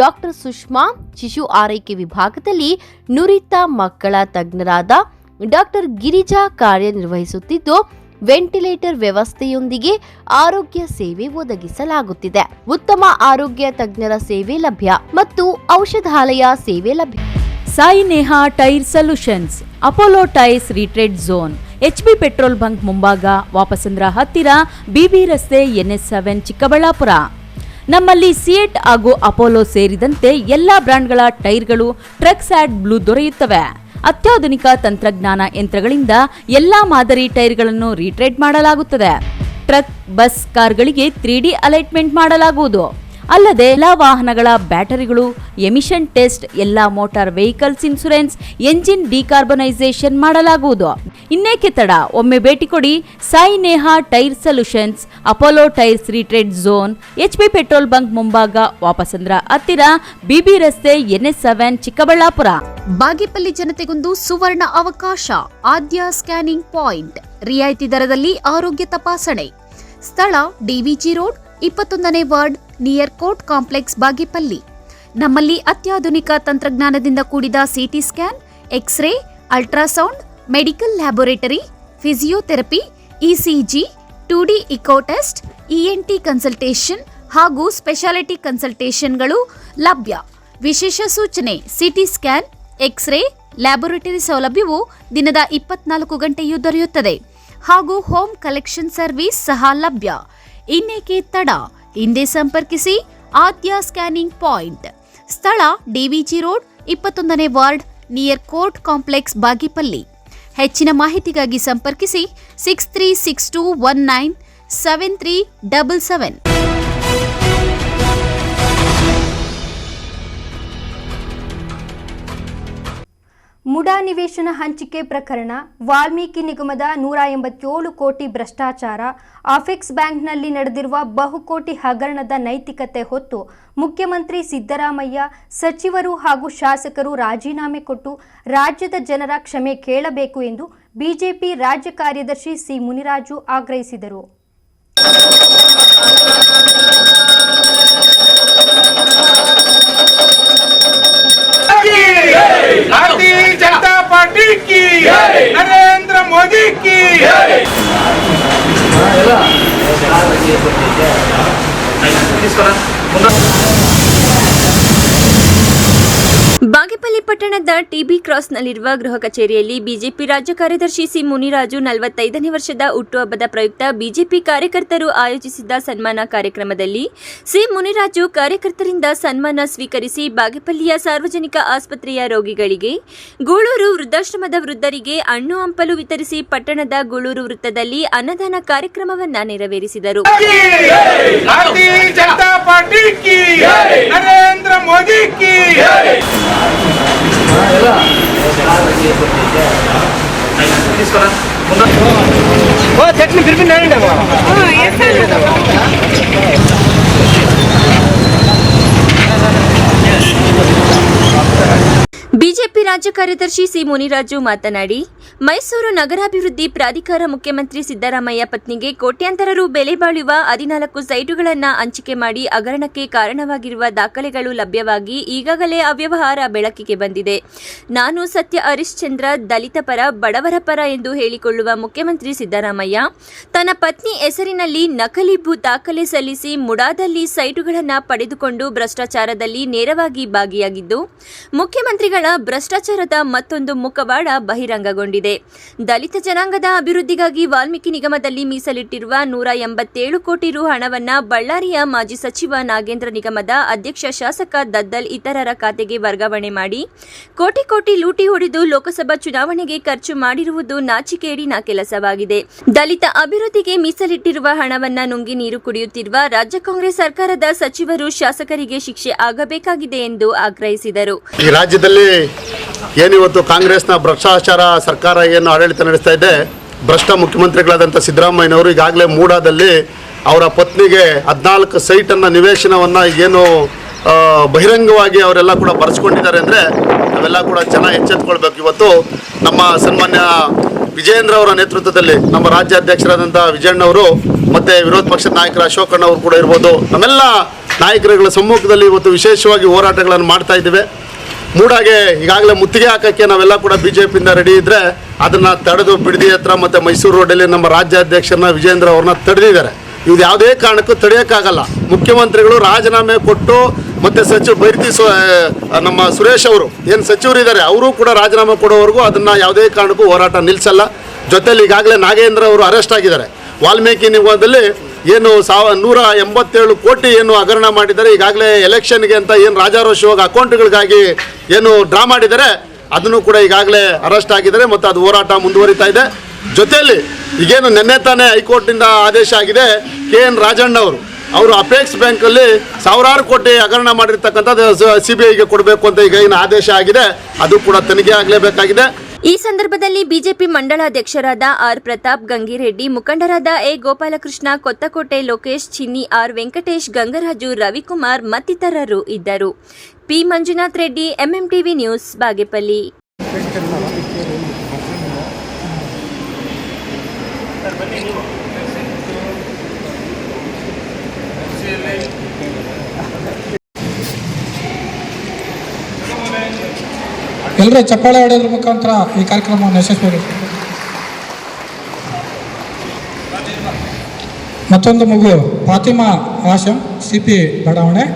ಡಾಕ್ಟರ್ ಸುಷ್ಮಾ, ಶಿಶು ಆರೈಕೆ ವಿಭಾಗದಲ್ಲಿ ನುರಿತ ಮಕ್ಕಳ ತಜ್ಞರಾದ ಡಾಕ್ಟರ್ ಗಿರಿಜಾ ಕಾರ್ಯನಿರ್ವಹಿಸುತ್ತಿದ್ದು, ವೆಂಟಿಲೇಟರ್ ವ್ಯವಸ್ಥೆಯೊಂದಿಗೆ ಆರೋಗ್ಯ ಸೇವೆ ಒದಗಿಸಲಾಗುತ್ತಿದೆ. ಉತ್ತಮ ಆರೋಗ್ಯ ತಜ್ಞರ ಸೇವೆ ಲಭ್ಯ ಮತ್ತು ಔಷಧಾಲಯ ಸೇವೆ ಲಭ್ಯ. Sai Neha tyre solutions, Apollo tyres retread zone, HP petrol bunk ಮುಂಭಾಗ, ವಾಪಸಂದ್ರ ಹತ್ತಿರ, BB ರಸ್ತೆ, NS7, ಚಿಕ್ಕಬಳ್ಳಾಪುರ. ನಮ್ಮಲ್ಲಿ ಸಿಯೆಟ್ ಹಾಗೂ ಅಪೋಲೋ ಸೇರಿದಂತೆ ಎಲ್ಲಾ ಬ್ರಾಂಡ್ಗಳ ಟೈರ್ಗಳು ಟ್ರಕ್ಸ್ ಆ್ಯಡ್ ಬ್ಲೂ ದೊರೆಯುತ್ತವೆ. ಅತ್ಯಾಧುನಿಕ ತಂತ್ರಜ್ಞಾನ ಯಂತ್ರಗಳಿಂದ ಎಲ್ಲಾ ಮಾದರಿ ಟೈರ್ಗಳನ್ನು ರೀಟ್ರೇಡ್ ಮಾಡಲಾಗುತ್ತದೆ. ಟ್ರಕ್, ಬಸ್, ಕಾರ್ಗಳಿಗೆ 3D ಅಲೈಟ್ಮೆಂಟ್ ಮಾಡಲಾಗುವುದು. ಅಲ್ಲದೆ ಎಲ್ಲಾ ವಾಹನಗಳ ಬ್ಯಾಟರಿಗಳು ಎಮಿಷನ್ ಟೆಸ್ಟ್, ಎಲ್ಲಾ motor vehicles insurance, engine decarbonisation ಮಾಡಲಾಗುವುದು. ಇನ್ನೇಕೆ ತಡ? ಒಮ್ಮೆ ಭೇಟಿ ಕೊಡಿ. Sai Neha tyre solutions, Apollo tyres retread zone, HP petrol bunk ಮುಂಭಾಗ, ವಾಪಸಂದ್ರ ಹತ್ತಿರ, BB ರಸ್ತೆ, NS7, ಚಿಕ್ಕಬಳ್ಳಾಪುರ. ಬಾಗೇಪಲ್ಲಿ ಜನತೆಗೊಂದು ಸುವರ್ಣ ಅವಕಾಶ. ಆದ್ಯ ಸ್ಕ್ಯಾನಿಂಗ್ ಪಾಯಿಂಟ್, ರಿಯಾಯಿತಿ ದರದಲ್ಲಿ ಆರೋಗ್ಯ ತಪಾಸಣೆ. ಸ್ಥಳ DVG ರೋಡ್, 21ನೇ ward, near court complex, Bagepalli. ನಮ್ಮಲ್ಲಿ ಅತ್ಯಾಧುನಿಕ ತಂತ್ರಜ್ಞಾನದಿಂದ ಕೂಡಿದ CT scan, X ray, ultrasound, medical laboratory, physiotherapy, ECG, 2D echo test, ENT consultation ಹಾಗೂ ಸ್ಪೆಷಾಲಿಟಿ ಕನ್ಸಲ್ಟೇಷನ್ಗಳು ಲಭ್ಯ. ವಿಶೇಷ ಸೂಚನೆ: CT ಸ್ಕ್ಯಾನ್, ಎಕ್ಸ್ರೇ, ಲ್ಯಾಬೋರೇಟರಿ ಸೌಲಭ್ಯವು ದಿನದ 24 ಗಂಟೆಯೂ ದೊರೆಯುತ್ತದೆ ಹಾಗೂ ಹೋಮ್ ಕಲೆಕ್ಷನ್ ಸರ್ವಿಸ್ ಸಹ ಲಭ್ಯ. ಇನ್ನೇಕೆ ತಡ? ಹಿಂದೆ ಸಂಪರ್ಕಿಸಿ. ಆದ್ಯ ಸ್ಕ್ಯಾನಿಂಗ್ ಪಾಯಿಂಟ್, ಸ್ಥಳ DVG ರೋಡ್, 21ನೇ ward, near court complex, Bagepalli. ಹೆಚ್ಚಿನ ಮಾಹಿತಿಗಾಗಿ ಸಂಪರ್ಕಿಸಿ 6362197377. ಮುಡಾ ನಿವೇಶನ ಹಂಚಿಕೆ ಪ್ರಕರಣ, ವಾಲ್ಮೀಕಿ ನಿಗಮದ 187 ಕೋಟಿ ಭ್ರಷ್ಟಾಚಾರ, ಅಪೆಕ್ಸ್ ಬ್ಯಾಂಕ್ನಲ್ಲಿ ನಡೆದಿರುವ ಬಹುಕೋಟಿ ಹಗರಣದ ನೈತಿಕತೆ ಹೊತ್ತು ಮುಖ್ಯಮಂತ್ರಿ ಸಿದ್ದರಾಮಯ್ಯ, ಸಚಿವರು ಹಾಗೂ ಶಾಸಕರು ರಾಜೀನಾಮೆ ಕೊಟ್ಟು ರಾಜ್ಯದ ಜನರ ಕ್ಷಮೆ ಕೇಳಬೇಕು ಎಂದು ಬಿಜೆಪಿ ರಾಜ್ಯ ಕಾರ್ಯದರ್ಶಿ ಸಿ ಮುನಿರಾಜು ಆಗ್ರಹಿಸಿದರು. भारतीय जनता पार्टी की, नरेंद्र मोदी की। ಬಾಗೇಪಲ್ಲಿ ಪಟ್ಟಣದ ಟಿಬಿ ಕ್ರಾಸ್ನಲ್ಲಿರುವ ಗೃಹ ಕಚೇರಿಯಲ್ಲಿ ಬಿಜೆಪಿ ರಾಜ್ಯ ಕಾರ್ಯದರ್ಶಿ ಸಿ ಮುನಿರಾಜು 45ನೇ ವರ್ಷದ ಹುಟ್ಟುಹಬ್ಬದ ಪ್ರಯುಕ್ತ ಬಿಜೆಪಿ ಕಾರ್ಯಕರ್ತರು ಆಯೋಜಿಸಿದ್ದ ಸನ್ಮಾನ ಕಾರ್ಯಕ್ರಮದಲ್ಲಿ ಸಿ ಮುನಿರಾಜು ಕಾರ್ಯಕರ್ತರಿಂದ ಸನ್ಮಾನ ಸ್ವೀಕರಿಸಿ ಬಾಗೇಪಲ್ಲಿಯ ಸಾರ್ವಜನಿಕ ಆಸ್ಪತ್ರೆಯ ರೋಗಿಗಳಿಗೆ, ಗೂಳೂರು ವೃದ್ಧಾಶ್ರಮದ ವೃದ್ಧರಿಗೆ ಹಣ್ಣು ಹಂಪಲು ವಿತರಿಸಿ ಪಟ್ಟಣದ ಗೂಳೂರು ವೃತ್ತದಲ್ಲಿ ಅನ್ನದಾನ ಕಾರ್ಯಕ್ರಮವನ್ನು ನೆರವೇರಿಸಿದರು. भारतीय जनता पार्टी की, नरेंद्र मोदी की। चटनी फिर भी नहीं ಬಿಜೆಪಿ ರಾಜ್ಯ ಕಾರ್ಯದರ್ಶಿ ಸಿ ಮುನಿರಾಜು ಮಾತನಾಡಿ, ಮೈಸೂರು ನಗರಾಭಿವೃದ್ಧಿ ಪ್ರಾಧಿಕಾರ ಮುಖ್ಯಮಂತ್ರಿ ಸಿದ್ದರಾಮಯ್ಯ ಪತ್ನಿಗೆ ಕೋಟ್ಯಾಂತರ ರು ಬೆಲೆ ಬಾಳುವ 14 ಸೈಟುಗಳನ್ನು ಹಂಚಿಕೆ ಮಾಡಿ ಹಗರಣಕ್ಕೆ ಕಾರಣವಾಗಿರುವ ದಾಖಲೆಗಳು ಲಭ್ಯವಾಗಿ ಈಗಾಗಲೇ ಅವ್ಯವಹಾರ ಬೆಳಕಿಗೆ ಬಂದಿದೆ. ನಾನು ಸತ್ಯ ಹರಿಶ್ಚಂದ್ರ, ದಲಿತ ಪರ, ಬಡವರ ಪರ ಎಂದು ಹೇಳಿಕೊಳ್ಳುವ ಮುಖ್ಯಮಂತ್ರಿ ಸಿದ್ದರಾಮಯ್ಯ ತನ್ನ ಪತ್ನಿ ಹೆಸರಿನಲ್ಲಿ ನಕಲಿ ಭೂ ದಾಖಲೆ ಸಲ್ಲಿಸಿ ಮುಡಾದಲ್ಲಿ ಸೈಟುಗಳನ್ನು ಪಡೆದುಕೊಂಡು ಭ್ರಷ್ಟಾಚಾರದಲ್ಲಿ ನೇರವಾಗಿ ಭಾಗಿಯಾಗಿದ್ದು, ಮುಖ್ಯಮಂತ್ರಿಗಳ ಭ್ರಷ್ಟಾಚಾರದ ಮತ್ತೊಂದು ಮುಖವಾಡ ಬಹಿರಂಗಗೊಂಡಿದೆ. ದಲಿತ ಜನಾಂಗದ ಅಭಿವೃದ್ಧಿಗಾಗಿ ವಾಲ್ಮೀಕಿ ನಿಗಮದಲ್ಲಿ ಮೀಸಲಿಟ್ಟಿರುವ 187 ಕೋಟಿ ರು ಹಣವನ್ನು ಬಳ್ಳಾರಿಯ ಮಾಜಿ ಸಚಿವ ನಾಗೇಂದ್ರ ನಿಗಮದ ಅಧ್ಯಕ್ಷ ಶಾಸಕ ದದ್ದಲ್ ಇತರರ ಖಾತೆಗೆ ವರ್ಗಾವಣೆ ಮಾಡಿ ಕೋಟಿ ಕೋಟಿ ಲೂಟಿ ಹೊಡೆದು ಲೋಕಸಭಾ ಚುನಾವಣೆಗೆ ಖರ್ಚು ಮಾಡಿರುವುದು ನಾಚಿಕೆಗೇಡಿನ ಕೆಲಸವಾಗಿದೆ. ದಲಿತ ಅಭಿವೃದ್ಧಿಗೆ ಮೀಸಲಿಟ್ಟಿರುವ ಹಣವನ್ನು ನುಂಗಿ ನೀರು ಕುಡಿಯುತ್ತಿರುವ ರಾಜ್ಯ ಕಾಂಗ್ರೆಸ್ ಸರ್ಕಾರದ ಸಚಿವರು, ಶಾಸಕರಿಗೆ ಶಿಕ್ಷೆ ಆಗಬೇಕಾಗಿದೆ ಎಂದು ಆಗ್ರಹಿಸಿದರು. ಈ ರಾಜ್ಯದಲ್ಲಿ ಏನಿವತ್ತು ಕಾಂಗ್ರೆಸ್ನ ಭ್ರಷ್ಟಾಚಾರ ಸರ್ಕಾರ ಏನು ಆಡಳಿತ ನಡೆಸ್ತಾ ಇದೆ, ಭ್ರಷ್ಟ ಮುಖ್ಯಮಂತ್ರಿಗಳಾದಂಥ ಸಿದ್ದರಾಮಯ್ಯನವರು ಈಗಾಗಲೇ ಮೂಡಾದಲ್ಲಿ ಅವರ ಪತ್ನಿಗೆ 14 ಸೈಟನ್ನು ನಿವೇಶನವನ್ನು ಏನು ಬಹಿರಂಗವಾಗಿ ಅವರೆಲ್ಲ ಕೂಡ ಬರೆಸ್ಕೊಂಡಿದ್ದಾರೆ ಅಂದರೆ ನಾವೆಲ್ಲ ಕೂಡ ಜನ ಎಚ್ಚೆತ್ತುಕೊಳ್ಬೇಕು. ಇವತ್ತು ನಮ್ಮ ಸನ್ಮಾನ್ಯ ವಿಜಯೇಂದ್ರ ಅವರ ನೇತೃತ್ವದಲ್ಲಿ ನಮ್ಮ ರಾಜ್ಯಾಧ್ಯಕ್ಷರಾದಂಥ ವಿಜಯಣ್ಣವರು ಮತ್ತು ವಿರೋಧ ಪಕ್ಷದ ನಾಯಕರ ಅಶೋಕಣ್ಣವರು ಕೂಡ ಇರ್ಬೋದು, ನಮ್ಮೆಲ್ಲ ನಾಯಕರುಗಳ ಸಮ್ಮುಖದಲ್ಲಿ ಇವತ್ತು ವಿಶೇಷವಾಗಿ ಹೋರಾಟಗಳನ್ನು ಮಾಡ್ತಾ ಇದ್ದೇವೆ. ಮೂಡಾಗೆ ಈಗಾಗಲೇ ಮುತ್ತಿಗೆ ಹಾಕೋಕ್ಕೆ ನಾವೆಲ್ಲ ಕೂಡ ಬಿಜೆಪಿಯಿಂದ ರೆಡಿ ಇದ್ದರೆ ಅದನ್ನು ತಡೆದು ಬಿಡದಿ ಹತ್ರ ಮತ್ತು ಮೈಸೂರು ರೋಡಲ್ಲಿ ನಮ್ಮ ರಾಜ್ಯಾಧ್ಯಕ್ಷರನ್ನ ವಿಜೇಂದ್ರ ಅವ್ರನ್ನ ತಡೆದಿದ್ದಾರೆ. ಇದು ಯಾವುದೇ ಕಾರಣಕ್ಕೂ ತಡೆಯೋಕ್ಕಾಗಲ್ಲ. ಮುಖ್ಯಮಂತ್ರಿಗಳು ರಾಜೀನಾಮೆ ಕೊಟ್ಟು ಮತ್ತು ಬೈರತಿ ನಮ್ಮ ಸುರೇಶ್ ಅವರು ಏನು ಸಚಿವರಿದ್ದಾರೆ ಅವರು ಕೂಡ ರಾಜೀನಾಮೆ ಕೊಡೋವರೆಗೂ ಅದನ್ನು ಯಾವುದೇ ಕಾರಣಕ್ಕೂ ಹೋರಾಟ ನಿಲ್ಲಿಸಲ್ಲ. ಜೊತೆಯಲ್ಲಿ ಈಗಾಗಲೇ ನಾಗೇಂದ್ರ ಅವರು ಅರೆಸ್ಟ್ ಆಗಿದ್ದಾರೆ. ವಾಲ್ಮೀಕಿ ನಿಗಮದಲ್ಲಿ ಏನು 187 ಕೋಟಿ ಏನು ಹಗರಣ ಮಾಡಿದ್ದಾರೆ, ಈಗಾಗಲೇ ಎಲೆಕ್ಷನ್ಗೆ ಅಂತ ಏನು ರಾಜಾರೋಷವಾಗಿ ಅಕೌಂಟ್ಗಳಿಗಾಗಿ ಏನು ಡ್ರಾ ಮಾಡಿದ್ದಾರೆ ಅದನ್ನು ಕೂಡ ಈಗಾಗಲೇ ಅರೆಸ್ಟ್ ಆಗಿದ್ದಾರೆ ಮತ್ತು ಅದು ಹೋರಾಟ ಮುಂದುವರಿತಾ ಇದೆ. ಜೊತೆಯಲ್ಲಿ ಈಗೇನು ನಿನ್ನೆ ತಾನೇ ಹೈಕೋರ್ಟಿಂದ ಆದೇಶ ಆಗಿದೆ, KN ರಾಜಣ್ಣ ಅವರು ಅಪೆಕ್ಸ್ ಬ್ಯಾಂಕಲ್ಲಿ ಸಾವಿರಾರು ಕೋಟಿ ಹಗರಣ ಮಾಡಿರ್ತಕ್ಕಂಥದ್ದು CBIಗೆ ಕೊಡಬೇಕು ಅಂತ ಈಗ ಏನು ಆದೇಶ ಆಗಿದೆ, ಅದು ಕೂಡ ತನಿಖೆ ಆಗಲೇಬೇಕಾಗಿದೆ. ಈ ಸಂದರ್ಭದಲ್ಲಿ ಬಿಜೆಪಿ ಮಂಡಲಾಧ್ಯಕ್ಷರಾದ ಆರ್ ಪ್ರತಾಪ್, ಗಂಗಿರೆಡ್ಡಿ, ಮುಖಂಡರಾದ A Gopalakrishna, ಕೊತ್ತಕೋಟೆ Lokesh, Chinni, R Venkatesh, Gangaraju, Ravikumar ಮತ್ತಿತರರು ಇದ್ದರು. P Manjunath Reddy, MMTV news, Bagepalli. ಎಲ್ಲರೂ ಚಪ್ಪಾಳೆ ಹೊಡೆಯೋದ್ರ ಮುಖಾಂತರ ಈ ಕಾರ್ಯಕ್ರಮವನ್ನು ಯಶಸ್ವಿಗೊಳಿಸಿ. ಮತ್ತೊಂದು ಮಗು ಫಾತಿಮಾ ಆಶಂ, CP ಬಡಾವಣೆ.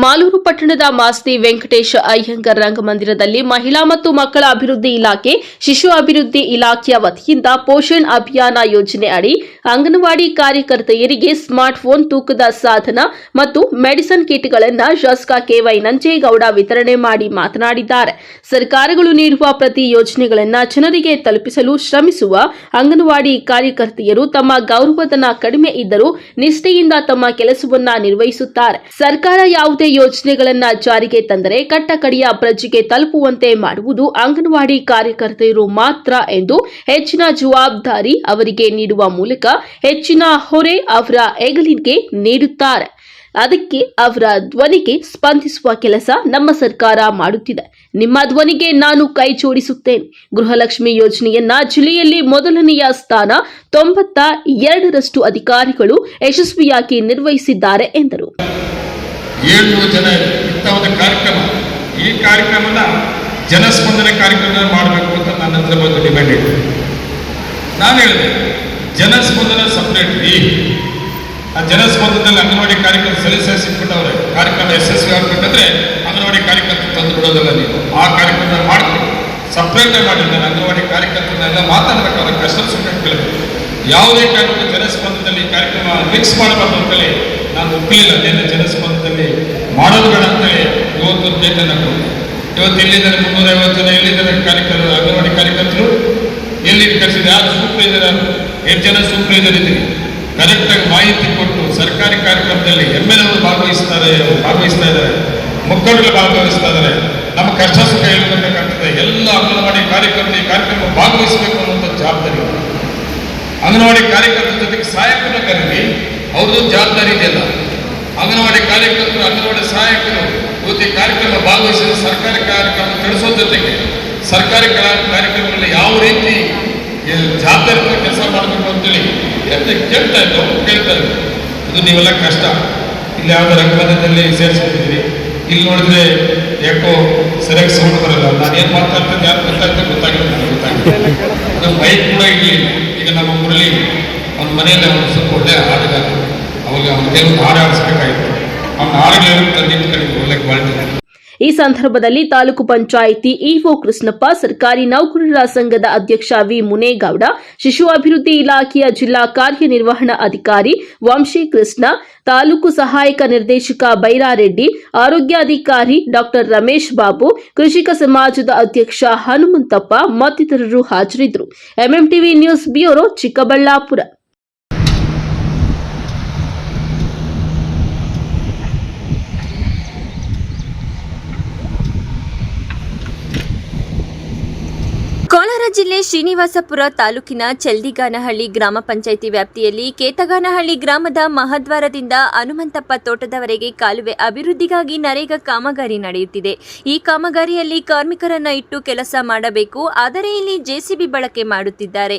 ಮಾಲೂರು ಪಟ್ಟಣದ ಮಾಸ್ತಿ ವೆಂಕಟೇಶ್ ಅಯ್ಯಂಗರ್ ರಂಗಮಂದಿರದಲ್ಲಿ ಮಹಿಳಾ ಮತ್ತು ಮಕ್ಕಳ ಅಭಿವೃದ್ಧಿ ಇಲಾಖೆ, ಶಿಶು ಅಭಿವೃದ್ಧಿ ಇಲಾಖೆಯ ವತಿಯಿಂದ ಪೋಷಣ್ ಅಭಿಯಾನ ಯೋಜನೆ ಅಡಿ ಅಂಗನವಾಡಿ ಕಾರ್ಯಕರ್ತೆಯರಿಗೆ ಸ್ಮಾರ್ಟ್ ಫೋನ್, ತೂಕದ ಸಾಧನ ಮತ್ತು ಮೆಡಿಸಿನ್ ಕಿಟ್ಗಳನ್ನು ಶಾಸಕ ಕೆವೈ ನಂಜೇಗೌಡ ವಿತರಣೆ ಮಾಡಿ ಮಾತನಾಡಿದ್ದಾರೆ. ಸರ್ಕಾರಗಳು ನೀಡುವ ಪ್ರತಿ ಯೋಜನೆಗಳನ್ನು ಜನರಿಗೆ ತಲುಪಿಸಲು ಶ್ರಮಿಸುವ ಅಂಗನವಾಡಿ ಕಾರ್ಯಕರ್ತೆಯರು ತಮ್ಮ ಗೌರವಧನ ಕಡಿಮೆ ಇದ್ದರೂ ನಿಷ್ಠೆಯಿಂದ ತಮ್ಮ ಕೆಲಸವನ್ನ ನಿರ್ವಹಿಸುತ್ತಾರೆ. ಸರ್ಕಾರ ಯಾವುದೇ ಯೋಜನೆಗಳನ್ನು ಜಾರಿಗೆ ತಂದರೆ ಕಟ್ಟಕಡೆಯ ಪ್ರಜೆಗೆ ತಲುಪುವಂತೆ ಮಾಡುವುದು ಅಂಗನವಾಡಿ ಕಾರ್ಯಕರ್ತೆಯರು ಮಾತ್ರ ಎಂದು ಹೆಚ್ಚಿನ ಜವಾಬ್ದಾರಿ ಅವರಿಗೆ ನೀಡುವ ಮೂಲಕ ಹೆಚ್ಚಿನ ಹೊರೆ ಅವರ ಹೆಗಲಿಗೆ ನೀಡುತ್ತಾರೆ. ಅದಕ್ಕೆ ಅವರ ಧ್ವನಿಗೆ ಸ್ಪಂದಿಸುವ ಕೆಲಸ ನಮ್ಮ ಸರ್ಕಾರ ಮಾಡುತ್ತಿದೆ. ನಿಮ್ಮ ಧ್ವನಿಗೆ ನಾನು ಕೈ ಜೋಡಿಸುತ್ತೇನೆ. ಗೃಹಲಕ್ಷ್ಮಿ ಯೋಜನೆಯನ್ನ ಜಿಲ್ಲೆಯಲ್ಲಿ ಮೊದಲನೆಯ ಸ್ಥಾನ 92% ಅಧಿಕಾರಿಗಳು ಯಶಸ್ವಿಯಾಗಿ ನಿರ್ವಹಿಸಿದ್ದಾರೆ ಎಂದರು. 700 ಜನ ಇಂಥ ಒಂದು ಕಾರ್ಯಕ್ರಮ, ಈ ಕಾರ್ಯಕ್ರಮನ ಜನಸ್ಪಂದನೆ ಕಾರ್ಯಕ್ರಮ ಮಾಡಬೇಕು ಅಂತ ನನ್ನ ಹತ್ರ ಬಂದು ಡಿಮ್ಯಾಂಡ್ ಇತ್ತು. ನಾನು ಹೇಳಿದೆ ಜನಸ್ಪಂದನ ಸಪ್ರೇಟ್ ಆ ಜನಸ್ಪಂದನದಲ್ಲಿ ಅಂಗನವಾಡಿ ಕಾರ್ಯಕರ್ತ ಸಲ್ಲಿಸಿಬಿಟ್ಟವ್ರೆ. ಕಾರ್ಯಕ್ರಮ ಯಶಸ್ವಿ ಆಗಬೇಕಂದ್ರೆ ಅಂಗನವಾಡಿ ಕಾರ್ಯಕರ್ತ ತಂದು ಬಿಡೋದಲ್ಲ, ನೀವು ಆ ಕಾರ್ಯಕ್ರಮ ಮಾಡಿಕೊಡಿ, ಸಪ್ರೇಟೇ ಮಾಡಿದ್ದಾರೆ. ಅಂಗನವಾಡಿ ಕಾರ್ಯಕರ್ತನೆಲ್ಲ ಮಾತಾಡಬೇಕಾದ್ರೆ ಕಷ್ಟ ಸುಮ್ಮನೆ ಯಾವುದೇ ಕಾರಣಕ್ಕೂ ಜನಸ್ಪಂದನದಲ್ಲಿ ಕಾರ್ಯಕ್ರಮ ಮಿಕ್ಸ್ ಮಾಡಬಾರ್ದು ಅಂತೇಳಿ ನಾನು ಒಪ್ಪಲಿಲ್ಲ. ನಿನ್ನೆ ಜನಸ್ಪಂದನದಲ್ಲಿ ಮಾಡೋದು ಬೇಡ ಅಂತೇಳಿ ಇವತ್ತು ಡೇಟನ್ನು ಕೊಟ್ಟೆ. ಇವತ್ತು ಎಲ್ಲಿದ್ದಾರೆ 350 ಜನ ಎಲ್ಲಿದ್ದಾರೆ ಕಾರ್ಯಕರ್ತರು, ಅಂಗನವಾಡಿ ಕಾರ್ಯಕರ್ತರು ಎಲ್ಲಿ ಕಳಿಸಿದೆ, ಯಾರು ಸೂಪರ್ವೈಸರ್, 8 ಜನ ಸೂಪರ್ವೈಸರ್ ಇದ್ದೀರಿ. ಕರೆಕ್ಟಾಗಿ ಮಾಹಿತಿ ಕೊಟ್ಟು ಸರ್ಕಾರಿ ಕಾರ್ಯಕ್ರಮದಲ್ಲಿ MLA ಭಾಗವಹಿಸ್ತಾ ಇದ್ದಾರೆ, ಮುಖಂಡರು ಭಾಗವಹಿಸ್ತಾ ಇದ್ದಾರೆ. ನಮ್ಮ ಕಷ್ಟ ಸುಖ ಹೇಳ್ಬೇಕಾಗ್ತದೆ. ಎಲ್ಲ ಅಂಗನವಾಡಿ ಕಾರ್ಯಕರ್ತರು ಈ ಕಾರ್ಯಕ್ರಮ ಭಾಗವಹಿಸಬೇಕು ಅನ್ನುವಂಥ ಜವಾಬ್ದಾರಿ. ಅಂಗನವಾಡಿ ಕಾರ್ಯಕರ್ತರ ಜೊತೆಗೆ ಸಹಾಯಕರನ್ನು ಕರೀರಿ, ಅವ್ರದ್ದು ಜವಾಬ್ದಾರಿ ಇದೆಯಲ್ಲ. ಅಂಗನವಾಡಿ ಕಾರ್ಯಕರ್ತರು, ಅಂಗನವಾಡಿ ಸಹಾಯಕರು ಇವತ್ತು ಈ ಕಾರ್ಯಕ್ರಮ ಭಾಗವಹಿಸಿದ ಸರ್ಕಾರಿ ಕಾರ್ಯಕ್ರಮ ತಿಳಿಸೋ ಜೊತೆಗೆ ಸರ್ಕಾರಿ ಕಾರ್ಯಕ್ರಮಗಳಲ್ಲಿ ಯಾವ ರೀತಿ ಜವಾಬ್ದಾರಿ ಕೆಲಸ ಮಾಡಬೇಕು ಅಂತೇಳಿ ಕೇಳ್ತಾ ಇದ್ದು ಕೇಳ್ತಾ ಇದ್ರು. ಇದು ನೀವೆಲ್ಲ ಕಷ್ಟ. ಇಲ್ಲಿ ಯಾವುದೋ ರಂಗಮಂದಿರದಲ್ಲಿ ಸೇರಿಸ್ಕೊಂಡಿದ್ರಿ, ಇಲ್ಲಿ ನೋಡಿದ್ರೆ ಯಾಕೋ ಸರಿಯಾಗಿ ಸೌಂಡ್ ಬರಲ್ಲ. ನಾನು ಏನು ಮಾತಾಡ್ತೇನೆ ಯಾರು ಗೊತ್ತಾಗಿಲ್ಲ. ಅದು ಬೈಕ್ ಕೂಡ ಇರಲಿಲ್ಲ. ಈಗ ನಮ್ಮ ಮುರಳಿ ಅವನ ಮನೆಯಲ್ಲಿ ಅವನು ಸ್ವಲ್ಪ ಒಳ್ಳೆ ಹಾಡುಗಾರ, ಅವಾಗ ಅವನ ಕೆಲವು ಹಾಡು ಆಡಿಸ್ಬೇಕಾಗಿತ್ತು. ಅವನ ಹಾಡುಗಳನ್ನು ತಂದಿಟ್ಟು ಕಡೆಗೆ ಒಳ್ಳೆ ಬಾಳ್ತಿದ್ದಾನೆ. ಈ ಸಂದರ್ಭದಲ್ಲಿ ತಾಲೂಕು ಪಂಚಾಯಿತಿ ಇಒ ಕೃಷ್ಣಪ್ಪ, ಸರ್ಕಾರಿ ನೌಕರರ ಸಂಘದ ಅಧ್ಯಕ್ಷ ವಿ ಮುನೇಗೌಡ, ಶಿಶು ಅಭಿವೃದ್ಧಿ ಇಲಾಖೆಯ ಜಿಲ್ಲಾ ಕಾರ್ಯನಿರ್ವಹಣಾ ಅಧಿಕಾರಿ ವಂಶಿ ಕೃಷ್ಣ, ತಾಲೂಕು ಸಹಾಯಕ ನಿರ್ದೇಶಕ ಬೈರಾರೆಡ್ಡಿ, ಆರೋಗ್ಯಾಧಿಕಾರಿ ಡಾ ರಮೇಶ್ ಬಾಬು, ಕೃಷಿಕ ಸಮಾಜದ ಅಧ್ಯಕ್ಷ ಹನುಮಂತಪ್ಪ ಮತ್ತಿತರರು ಹಾಜರಿದ್ದರು. MMTV news bureau, Chikkaballapur. Kolar ಜಿಲ್ಲೆ ಶ್ರೀನಿವಾಸಪುರ ತಾಲೂಕಿನ ಚಲ್ದಿಗಾನಹಳ್ಳಿ ಗ್ರಾಮ ಪಂಚಾಯಿತಿ ವ್ಯಾಪ್ತಿಯಲ್ಲಿ ಕೇತಗಾನಹಳ್ಳಿ ಗ್ರಾಮದ ಮಹದ್ವಾರದಿಂದ ಹನುಮಂತಪ್ಪ ತೋಟದವರೆಗೆ ಕಾಲುವೆ ಅಭಿವೃದ್ಧಿಗಾಗಿ ನರೇಗಾ ಕಾಮಗಾರಿ ನಡೆಯುತ್ತಿದೆ. ಈ ಕಾಮಗಾರಿಯಲ್ಲಿ ಕಾರ್ಮಿಕರನ್ನ ಇಟ್ಟು ಕೆಲಸ ಮಾಡಬೇಕು, ಆದರೆ ಇಲ್ಲಿ ಜೆಸಿಬಿ ಬಳಕೆ ಮಾಡುತ್ತಿದ್ದಾರೆ.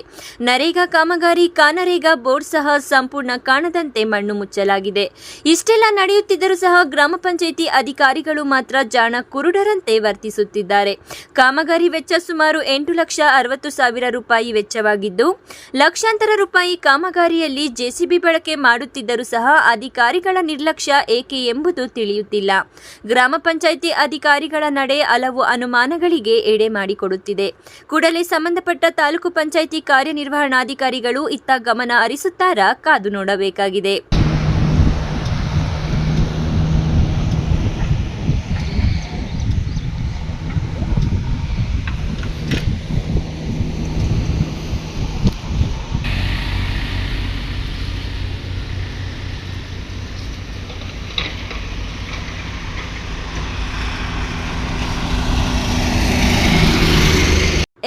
ನರೇಗಾ ಕಾಮಗಾರಿ ಕಾನರೇಗಾ ಬೋರ್ಡ್ ಸಹ ಸಂಪೂರ್ಣ ಕಾಣದಂತೆ ಮಣ್ಣು ಮುಚ್ಚಲಾಗಿದೆ. ಇಷ್ಟೆಲ್ಲ ನಡೆಯುತ್ತಿದ್ದರೂ ಸಹ ಗ್ರಾಮ ಪಂಚಾಯಿತಿ ಅಧಿಕಾರಿಗಳು ಮಾತ್ರ ಜಾಣ ಕುರುಡರಂತೆ ವರ್ತಿಸುತ್ತಿದ್ದಾರೆ. ಕಾಮಗಾರಿ ವೆಚ್ಚ ಸುಮಾರು 8,60,000 ರೂಪಾಯಿ ವೆಚ್ಚವಾಗಿದ್ದು, ಲಕ್ಷಾಂತರ ರೂಪಾಯಿ ಕಾಮಗಾರಿಯಲ್ಲಿ ಜೆಸಿಬಿ ಬಳಕೆ ಮಾಡುತ್ತಿದ್ದರೂ ಸಹ ಅಧಿಕಾರಿಗಳ ನಿರ್ಲಕ್ಷ್ಯ ಏಕೆ ಎಂಬುದು ತಿಳಿಯುತ್ತಿಲ್ಲ. ಗ್ರಾಮ ಪಂಚಾಯಿತಿ ಅಧಿಕಾರಿಗಳ ನಡೆ ಹಲವು ಅನುಮಾನಗಳಿಗೆ ಎಡೆ ಮಾಡಿಕೊಡುತ್ತಿದೆ. ಕೂಡಲೇ ಸಂಬಂಧಪಟ್ಟ ತಾಲೂಕು ಪಂಚಾಯಿತಿ ಕಾರ್ಯನಿರ್ವಹಣಾಧಿಕಾರಿಗಳು ಇತ್ತ ಗಮನ ಹರಿಸುತ್ತಾರಾ ಕಾದು ನೋಡಬೇಕಾಗಿದೆ.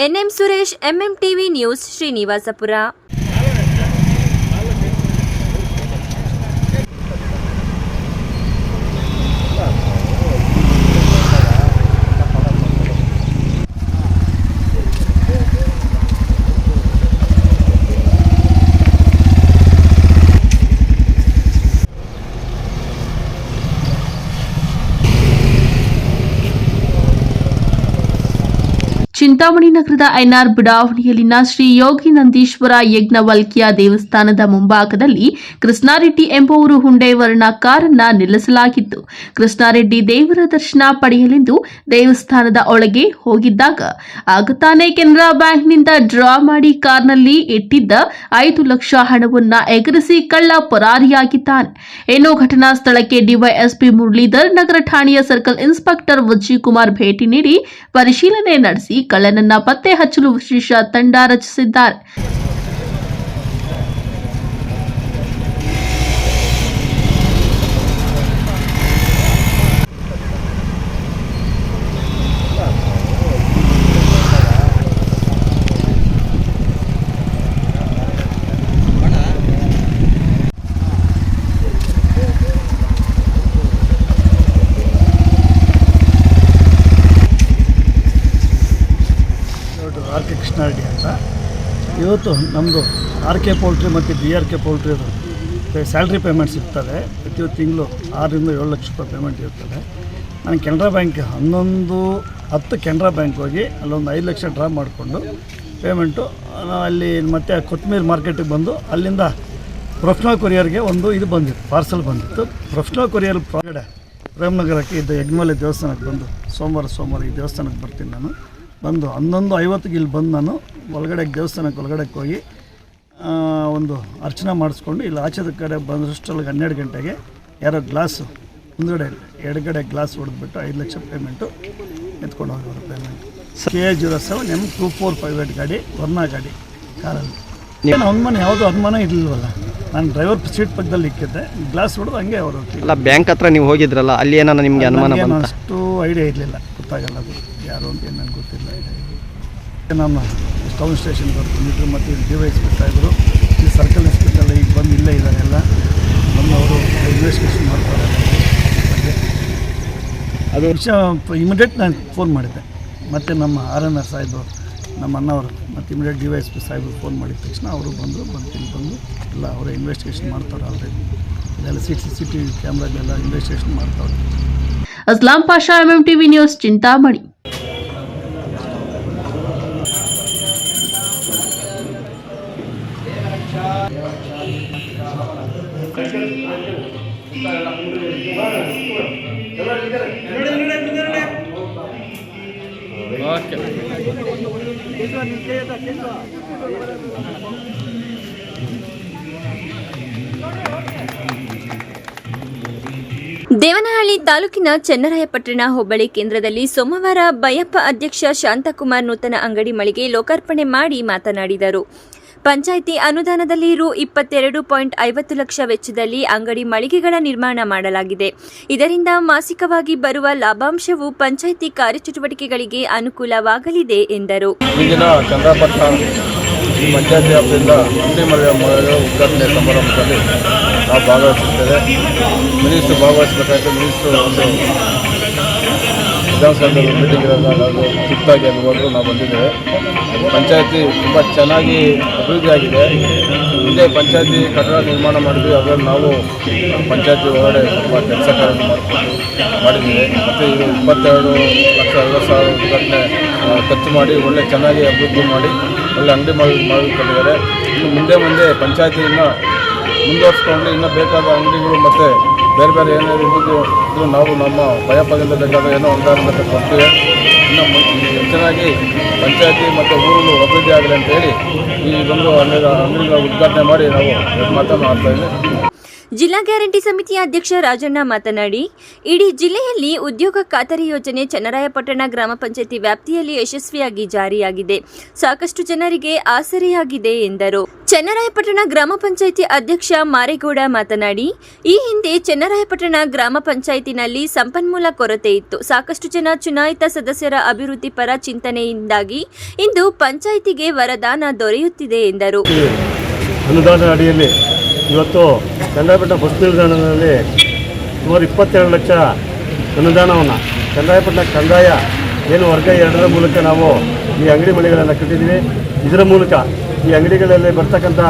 NM Suresh, MMTV news, Srinivaspur. Chintamani ನಗರದ ಎನ್ಆರ್ ಬಡಾವಣೆಯಲ್ಲಿನ ಶ್ರೀ ಯೋಗಿ ನಂದೀಶ್ವರ ಯಜ್ಞವಲ್ಕ್ಯ ದೇವಸ್ಥಾನದ ಮುಂಭಾಗದಲ್ಲಿ ಕೃಷ್ಣಾರೆಡ್ಡಿ ಎಂಬುವರು ಹುಂಡೆ ವರ್ಣ ಕಾರನ್ನ ನಿಲ್ಲಿಸಲಾಗಿತ್ತು. ಕೃಷ್ಣಾರೆಡ್ಡಿ ದೇವರ ದರ್ಶನ ಪಡೆಯಲೆಂದು ದೇವಸ್ಥಾನದ ಒಳಗೆ ಹೋಗಿದ್ದಾಗ ಆಗ ತಾನೇ ಕೆನರಾ ಬ್ಯಾಂಕ್ನಿಂದ ಡ್ರಾ ಮಾಡಿ ಕಾರ್ನಲ್ಲಿ ಇಟ್ಟಿದ್ದ 5 ಲಕ್ಷ ಹಣವನ್ನ ಎಗರಿಸಿ ಕಳ್ಳ ಪರಾರಿಯಾಗಿದ್ದಾನೆ. ಇನ್ನು ಘಟನಾ ಸ್ಥಳಕ್ಕೆ ಡಿವೈಎಸ್ಪಿ ಮುರಳೀಧರ್, ನಗರ ಠಾಣೆಯ ಸರ್ಕಲ್ ಇನ್ಸ್ಪೆಕ್ಟರ್ ವಿಜಯಕುಮಾರ್ ಭೇಟಿ ನೀಡಿ ಪರಿಶೀಲನೆ ನಡೆಸಿ ಕಳ್ಳನನ್ನ ಪತ್ತೆ ಹಚ್ಚಲು ವಿಶೇಷ ತಂಡ ರಚಿಸಿದ್ದಾರೆ. ಆರ್ ಕೆ ಕೃಷ್ಣಾರೆಡ್ಡಿ ಅಂತ. ಇವತ್ತು ನಮ್ಮದು RK ಪೌಲ್ಟ್ರಿ ಮತ್ತು BRK ಪೌಲ್ಟ್ರಿದು ಸ್ಯಾಲ್ರಿ ಪೇಮೆಂಟ್ಸ್ ಇರ್ತದೆ. ಪ್ರತಿ ತಿಂಗಳು 6 ರಿಂದ 7 ಲಕ್ಷ ರೂಪಾಯಿ ಪೇಮೆಂಟ್ ಇರ್ತದೆ. ನಾನು ಕೆನರಾ ಬ್ಯಾಂಕ್ 11/10 ಕೆನರಾ ಬ್ಯಾಂಕ್ ಹೋಗಿ ಅಲ್ಲೊಂದು 5 ಲಕ್ಷ ಡ್ರಾ ಮಾಡಿಕೊಂಡು ಪೇಮೆಂಟು ಅಲ್ಲಿ ಮತ್ತು ಕೊತ್ತಂಬರಿ ಮಾರ್ಕೆಟಿಗೆ ಬಂದು ಅಲ್ಲಿಂದ ಪ್ರೊಫೆಷನಲ್ ಕೊರಿಯರ್ಗೆ ಒಂದು ಇದು ಬಂದಿತ್ತು, ಪಾರ್ಸಲ್ ಬಂದಿತ್ತು. ಪ್ರೊಫೆಷನಲ್ ಕೊರಿಯರ್ ಹೊರಗಡೆ ಪ್ರೇಮನಗರಕ್ಕೆ ಇದ್ದ ಯಜ್ಞವಲ್ಕ್ಯ ದೇವಸ್ಥಾನಕ್ಕೆ ಬಂದು ಸೋಮವಾರ ಈ ದೇವಸ್ಥಾನಕ್ಕೆ ಬರ್ತೀನಿ. ನಾನು ಬಂದು 11:50 ಇಲ್ಲಿ ಬಂದು ನಾನು ದೇವಸ್ಥಾನಕ್ಕೆ ಒಳಗಡೆಗೆ ಹೋಗಿ ಒಂದು ಅರ್ಚನೆ ಮಾಡಿಸ್ಕೊಂಡು ಇಲ್ಲಿ ಆಚೆದ ಕಡೆ ಬಂದಷ್ಟೊಳಗೆ 12 ಗಂಟೆಗೆ ಯಾರೋ ಗ್ಲಾಸು ಮುಂದುಗಡೆ ಎಡಗಡೆ ಗ್ಲಾಸ್ ಹೊಡೆದ್ಬಿಟ್ಟು 5 ಲಕ್ಷ ಪೇಮೆಂಟು ಎತ್ಕೊಂಡು ಹೋಗೋರು. ಪೇಮೆಂಟ್ KA07 M245 ಗಾಡಿ, ವರ್ಣ ಗಾಡಿ ಕಾರಲ್ಲಿ. ಏನು ಅನುಮಾನ, ಯಾವುದೋ ಅನುಮಾನ ಇರಲಿಲ್ವಲ್ಲ. ನಾನು ಡ್ರೈವರ್ ಸೀಟ್ ಪಕ್ಕದಲ್ಲಿ ಇಕ್ಕಿದ್ದೆ, ಗ್ಲಾಸ್ ಹೊಡೆದು ಹಂಗೆ ಅವರು. ಅಲ್ಲ, ಬ್ಯಾಂಕ್ ಹತ್ರ ನೀವು ಹೋಗಿದ್ರಲ್ಲ, ಅಲ್ಲಿ ಏನಾರ ನಿಮಗೆ ಅನುಮಾನ ಬಂತ? ಅಷ್ಟು ಐಡಿಯಾ ಇರಲಿಲ್ಲ, ಗೊತ್ತಾಗಲ್ಲ ಅದು ಯಾರು ಅಂತ ಏನು ನನಗೆ ಗೊತ್ತಿಲ್ಲ. ನಾನು ಟೌನ್ ಸ್ಟೇಷನ್ಗೆ ಬರ್ತಿದ್ರು ಮತ್ತು ಇಲ್ಲಿ DYSP ಇದ್ದರು, ಈ ಸರ್ಕಲ್ ಇನ್ಸ್ಪೆಕ್ಟರ್ ಈಗ ಬಂದು ಇಲ್ಲೇ ಇದ್ದಾರೆ ಎಲ್ಲ ಬಂದು ಅವರು ಇನ್ವೆಸ್ಟಿಗೇಷನ್ ಮಾಡ್ತಾರೆ. ಅದು ವಿಷಯ ಇಮಿಡಿಯೇಟ್ ನಾನು ಫೋನ್ ಮಾಡಿದ್ದೆ. ಮತ್ತು ನಮ್ಮ RNR ಸಾಹೇಬರು, ನಮ್ಮ ಅಣ್ಣವರು ಮತ್ತು ಇಮಿಡಿಯೇಟ್ DYSP ಸಾಹೇಬರು ಫೋನ್ ಮಾಡಿದ ತಕ್ಷಣ ಅವರು ಬಂದು ಇಲ್ಲಿ ಬಂದು ಎಲ್ಲ ಅವರೇ ಇನ್ವೆಸ್ಟಿಗೇಷನ್ ಮಾಡ್ತಾರೆ. ಆಲ್ರೆಡಿ ಇದೆಲ್ಲ CCTV ಕ್ಯಾಮ್ರಾಗೆಲ್ಲ ಇನ್ವೆಸ್ಟಿಗೇಷನ್ ಮಾಡ್ತಾರೆ. Aslam Pasha, MMTV news, Chintamani. ದೇವನಹಳ್ಳಿ ತಾಲೂಕಿನ ಚನ್ನರಾಯಪಟ್ಟಣ ಹೋಬಳಿ ಕೇಂದ್ರದಲ್ಲಿ ಸೋಮವಾರ ಬಯಪ್ಪ ಅಧ್ಯಕ್ಷ ಶಾಂತಕುಮಾರ್ ನೂತನ ಅಂಗಡಿ ಮಳಿಗೆ ಲೋಕಾರ್ಪಣೆ ಮಾಡಿ ಮಾತನಾಡಿದರು. ಪಂಚಾಯಿತಿ ಅನುದಾನದಲ್ಲಿ ರು 22.50 ಲಕ್ಷ ವೆಚ್ಚದಲ್ಲಿ ಅಂಗಡಿ ಮಳಿಗೆಗಳ ನಿರ್ಮಾಣ ಮಾಡಲಾಗಿದೆ. ಇದರಿಂದ ಮಾಸಿಕವಾಗಿ ಬರುವ ಲಾಭಾಂಶವು ಪಂಚಾಯಿತಿ ಕಾರ್ಯಚಟುವಟಿಕೆಗಳಿಗೆ ಅನುಕೂಲವಾಗಲಿದೆ ಎಂದರು. ಇಂದಿನ ಚನ್ನರಾಯಪಟ್ಟಣ ಪಂಚಾಯತಿ ವ್ಯಾಪ್ತಿಯಿಂದ ಅಂಗಡಿ ಮಳಿಗೆ ಉದ್ಘಾಟನೆ ಸಮಾರಂಭದಲ್ಲಿ ನಾವು ಭಾಗವಹಿಸುತ್ತೇವೆ. ಮಿನಿಸ್ಟ್ರು ಭಾಗವಹಿಸಬೇಕಾದ್ರೆ ಮಿನಿಸ್ಟ್ರು ಒಂದು ವಿಧಾನಸೌಧದಲ್ಲಿ ಮೀಟಿಂಗ್ ಇರೋದಾಗ ನಾವು ಸುತ್ತಾಗಿ ಅಲ್ಲಿ ಹೋದ್ರು ನಾವು ಬಂದಿದ್ದೇವೆ. ಪಂಚಾಯತಿ ತುಂಬ ಚೆನ್ನಾಗಿ ಅಭಿವೃದ್ಧಿ ಆಗಿದೆ. ಹಿಂದೆ ಪಂಚಾಯತಿ ಕಟ್ಟಡ ನಿರ್ಮಾಣ ಮಾಡಿದ್ವಿ, ಅದನ್ನು ನಾವು ಪಂಚಾಯತಿ ಒಳಗಡೆ ತುಂಬ ಕೆಲಸ ಕಾರ್ಯ ಮಾಡಿದ್ದೀವಿ. ಮತ್ತು ಇದು 22,50,000 ಉದ್ಘಾಟನೆ ಖರ್ಚು ಮಾಡಿ ಒಳ್ಳೆ ಚೆನ್ನಾಗಿ ಅಭಿವೃದ್ಧಿ ಮಾಡಿ ಒಳ್ಳೆ ಅಂಗಡಿ ಮಾಡಿಕೊಂಡಿದ್ದಾರೆ. ಇನ್ನು ಮುಂದೆ ಪಂಚಾಯತಿಯನ್ನು ಮುಂದುವರಿಸ್ಕೊಂಡು ಇನ್ನೂ ಬೇಕಾದ ಅಂಗಡಿಗಳು ಮತ್ತು ಬೇರೆ ಏನೇನು ಇದ್ದು ನಾವು ನಮ್ಮ ಭಯಪದಿಂದ ಬೇಕಾದ ಏನೋ ಅನುದಾನ ಕೊಡ್ತೀವಿ. ಇನ್ನು ಹೆಚ್ಚಿನಾಗಿ ಪಂಚಾಯತಿ ಮತ್ತು ಊರು ಅಭಿವೃದ್ಧಿ ಆಗಲಿ ಅಂತೇಳಿ ಈ ಒಂದು ಅಂಗಡಿಗಳ ಉದ್ಘಾಟನೆ ಮಾಡಿ ನಾವು ಮಾತನಾಡ್ತಾ ಇದ್ದೇವೆ. ಜಿಲ್ಲಾ ಗ್ಯಾರಂಟಿ ಸಮಿತಿಯ ಅಧ್ಯಕ್ಷ ರಾಜಣ್ಣ ಮಾತನಾಡಿ, ಇಡೀ ಜಿಲ್ಲೆಯಲ್ಲಿ ಉದ್ಯೋಗ ಖಾತರಿ ಯೋಜನೆ ಚನ್ನರಾಯಪಟ್ಟಣ ಗ್ರಾಮ ಪಂಚಾಯಿತಿ ವ್ಯಾಪ್ತಿಯಲ್ಲಿ ಯಶಸ್ವಿಯಾಗಿ ಜಾರಿಯಾಗಿದೆ. ಸಾಕಷ್ಟು ಜನರಿಗೆ ಆಸರೆಯಾಗಿದೆ ಎಂದರು. ಚನ್ನರಾಯಪಟ್ಟಣ ಗ್ರಾಮ ಪಂಚಾಯಿತಿ ಅಧ್ಯಕ್ಷ ಮಾರೇಗೌಡ ಮಾತನಾಡಿ, ಈ ಹಿಂದೆ ಚನ್ನರಾಯಪಟ್ಟಣ ಗ್ರಾಮ ಪಂಚಾಯಿತಿನಲ್ಲಿ ಸಂಪನ್ಮೂಲ ಕೊರತೆ ಇತ್ತು. ಸಾಕಷ್ಟು ಜನ ಚುನಾಯಿತ ಸದಸ್ಯರ ಅಭಿವೃದ್ಧಿ ಪರ ಚಿಂತನೆಯಿಂದಾಗಿ ಇಂದು ಪಂಚಾಯಿತಿಗೆ ವರದಾನ ದೊರೆಯುತ್ತಿದೆ ಎಂದರು. ಅನುದಾನ ಅಡಿಯಲ್ಲಿ ಇವತ್ತು ಚನ್ನರಾಯಪಟ್ಟಣ ಬಸ್ ನಿಲ್ದಾಣದಲ್ಲಿ ಸುಮಾರು 22 ಲಕ್ಷ ಅನುದಾನವನ್ನು ಚನ್ನರಾಯಪಟ್ಟಣ ಕಂದಾಯ ಏನು ವರ್ಗ 2ರ ಮೂಲಕ ನಾವು ಈ ಅಂಗಡಿ ಮಳಿಗೆಗಳನ್ನು ಕಟ್ಟಿದ್ದೀವಿ. ಇದರ ಮೂಲಕ ಈ ಅಂಗಡಿಗಳಲ್ಲಿ ಬರ್ತಕ್ಕಂಥ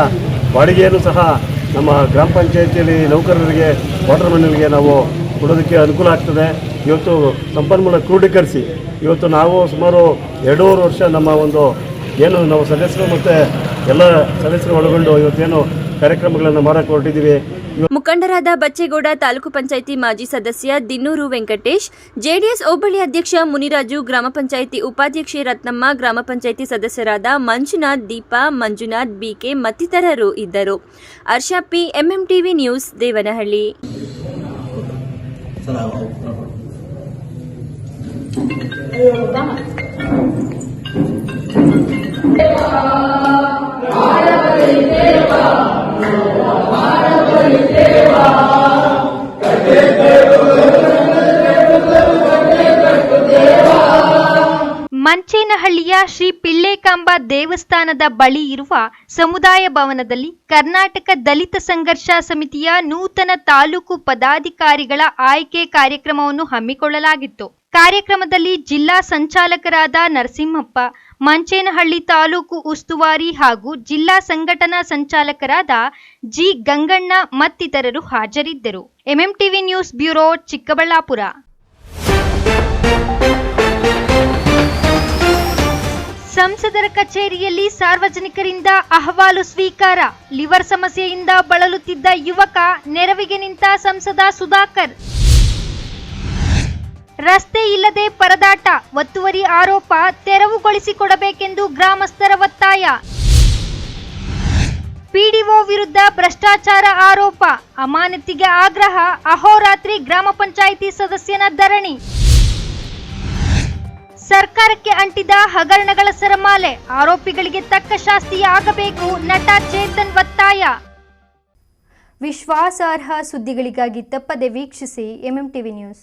ಬಾಡಿಗೆಯನ್ನು ಸಹ ನಮ್ಮ ಗ್ರಾಮ ಪಂಚಾಯಿತಿಯಲ್ಲಿ ನೌಕರರಿಗೆ ವಾಟರ್ ಮ್ಯಾನ್ಗಳಿಗೆ ನಾವು ಕೊಡೋದಕ್ಕೆ ಅನುಕೂಲ ಆಗ್ತದೆ. ಇವತ್ತು ಸಂಪನ್ಮೂಲ ಕ್ರೋಢೀಕರಿಸಿ ಇವತ್ತು ನಾವು ಸುಮಾರು 2.5 ವರ್ಷ ನಮ್ಮ ಒಂದು ಏನು ನಾವು ಸದಸ್ಯರು ಮತ್ತು ಎಲ್ಲ ಸದಸ್ಯರು ಒಳಗೊಂಡು ಇವತ್ತೇನು ಕಾರ್ಯಕ್ರಮಗಳನ್ನು ಮಾಡಕ್ಕೆ ಹೊರಟಿದ್ದೀವಿ. ಮುಖಂಡರಾದ ಬಚ್ಚೇಗೌಡ ತಾಲೂಕು ಪಂಚಾಯಿತಿ ಮಾಜಿ ಸದಸ್ಯ ದಿನ್ನೂರು ವೆಂಕಟೇಶ್, ಜೆಡಿಎಸ್ ಹೋಬಳಿ ಅಧ್ಯಕ್ಷ ಮುನಿರಾಜು, ಗ್ರಾಮ ಪಂಚಾಯಿತಿ ಉಪಾಧ್ಯಕ್ಷೆ ರತ್ನಮ್ಮ, ಗ್ರಾಮ ಪಂಚಾಯಿತಿ ಸದಸ್ಯರಾದ ಮಂಜುನಾಥ್, ದೀಪಾ, ಮಂಜುನಾಥ್, ಬಿಕೆ ಮತ್ತಿತರರು ಇದ್ದರು. Harsha P, MMTV news, Devanahalli. ಮಂಚೇನಹಳ್ಳಿಯ ಶ್ರೀ ಪಿಳ್ಳೆಕಾಂಬ ದೇವಸ್ಥಾನದ ಬಳಿ ಇರುವ ಸಮುದಾಯ ಭವನದಲ್ಲಿ ಕರ್ನಾಟಕ ದಲಿತ ಸಂಘರ್ಷ ಸಮಿತಿಯ ನೂತನ ತಾಲೂಕು ಪದಾಧಿಕಾರಿಗಳ ಆಯ್ಕೆ ಕಾರ್ಯಕ್ರಮವನ್ನು ಹಮ್ಮಿಕೊಳ್ಳಲಾಗಿತ್ತು. ಕಾರ್ಯಕ್ರಮದಲ್ಲಿ ಜಿಲ್ಲಾ ಸಂಚಾಲಕರಾದ ನರಸಿಂಹಪ್ಪ, ಮಂಚೇನಹಳ್ಳಿ ತಾಲೂಕು ಉಸ್ತುವಾರಿ ಹಾಗೂ ಜಿಲ್ಲಾ ಸಂಘಟನಾ ಸಂಚಾಲಕರಾದ ಜಿ ಗಂಗಣ್ಣ ಮತ್ತಿತರರು ಹಾಜರಿದ್ದರು. MMTV news bureau, Chikkaballapur. ಸಂಸದರ ಕಚೇರಿಯಲ್ಲಿ ಸಾರ್ವಜನಿಕರಿಂದ ಅಹವಾಲು ಸ್ವೀಕಾರ. ಲಿವರ್ ಸಮಸ್ಯೆಯಿಂದ ಬಳಲುತ್ತಿದ್ದ ಯುವಕ ನೆರವಿಗೆ ನಿಂತ ಸಂಸದ ಸುಧಾಕರ್. ರಸ್ತೆ ಇಲ್ಲದೆ ಪರದಾಟ, ಒತ್ತುವರಿ ಆರೋಪ ತೆರವುಗೊಳಿಸಿಕೊಡಬೇಕೆಂದು ಗ್ರಾಮಸ್ಥರ ಒತ್ತಾಯ. ಪಿಡಿಒ ವಿರುದ್ಧ ಭ್ರಷ್ಟಾಚಾರ ಆರೋಪ, ಅಮಾನತಿಗೆ ಆಗ್ರಹ, ಅಹೋರಾತ್ರಿ ಗ್ರಾಮ ಪಂಚಾಯಿತಿ ಸದಸ್ಯನ ಧರಣಿ. ಸರ್ಕಾರಕ್ಕೆ ಅಂಟಿದ ಹಗರಣಗಳ ಸರಮಾಲೆ, ಆರೋಪಿಗಳಿಗೆ ತಕ್ಕ ಶಾಸ್ತಿಯಾಗಬೇಕು, ನಟ ಚೇತನ್ ಒತ್ತಾಯ. ವಿಶ್ವಾಸಾರ್ಹ ಸುದ್ದಿಗಳಿಗಾಗಿ ತಪ್ಪದೆ ವೀಕ್ಷಿಸಿ ಎಂಎಂಟಿವಿ ನ್ಯೂಸ್.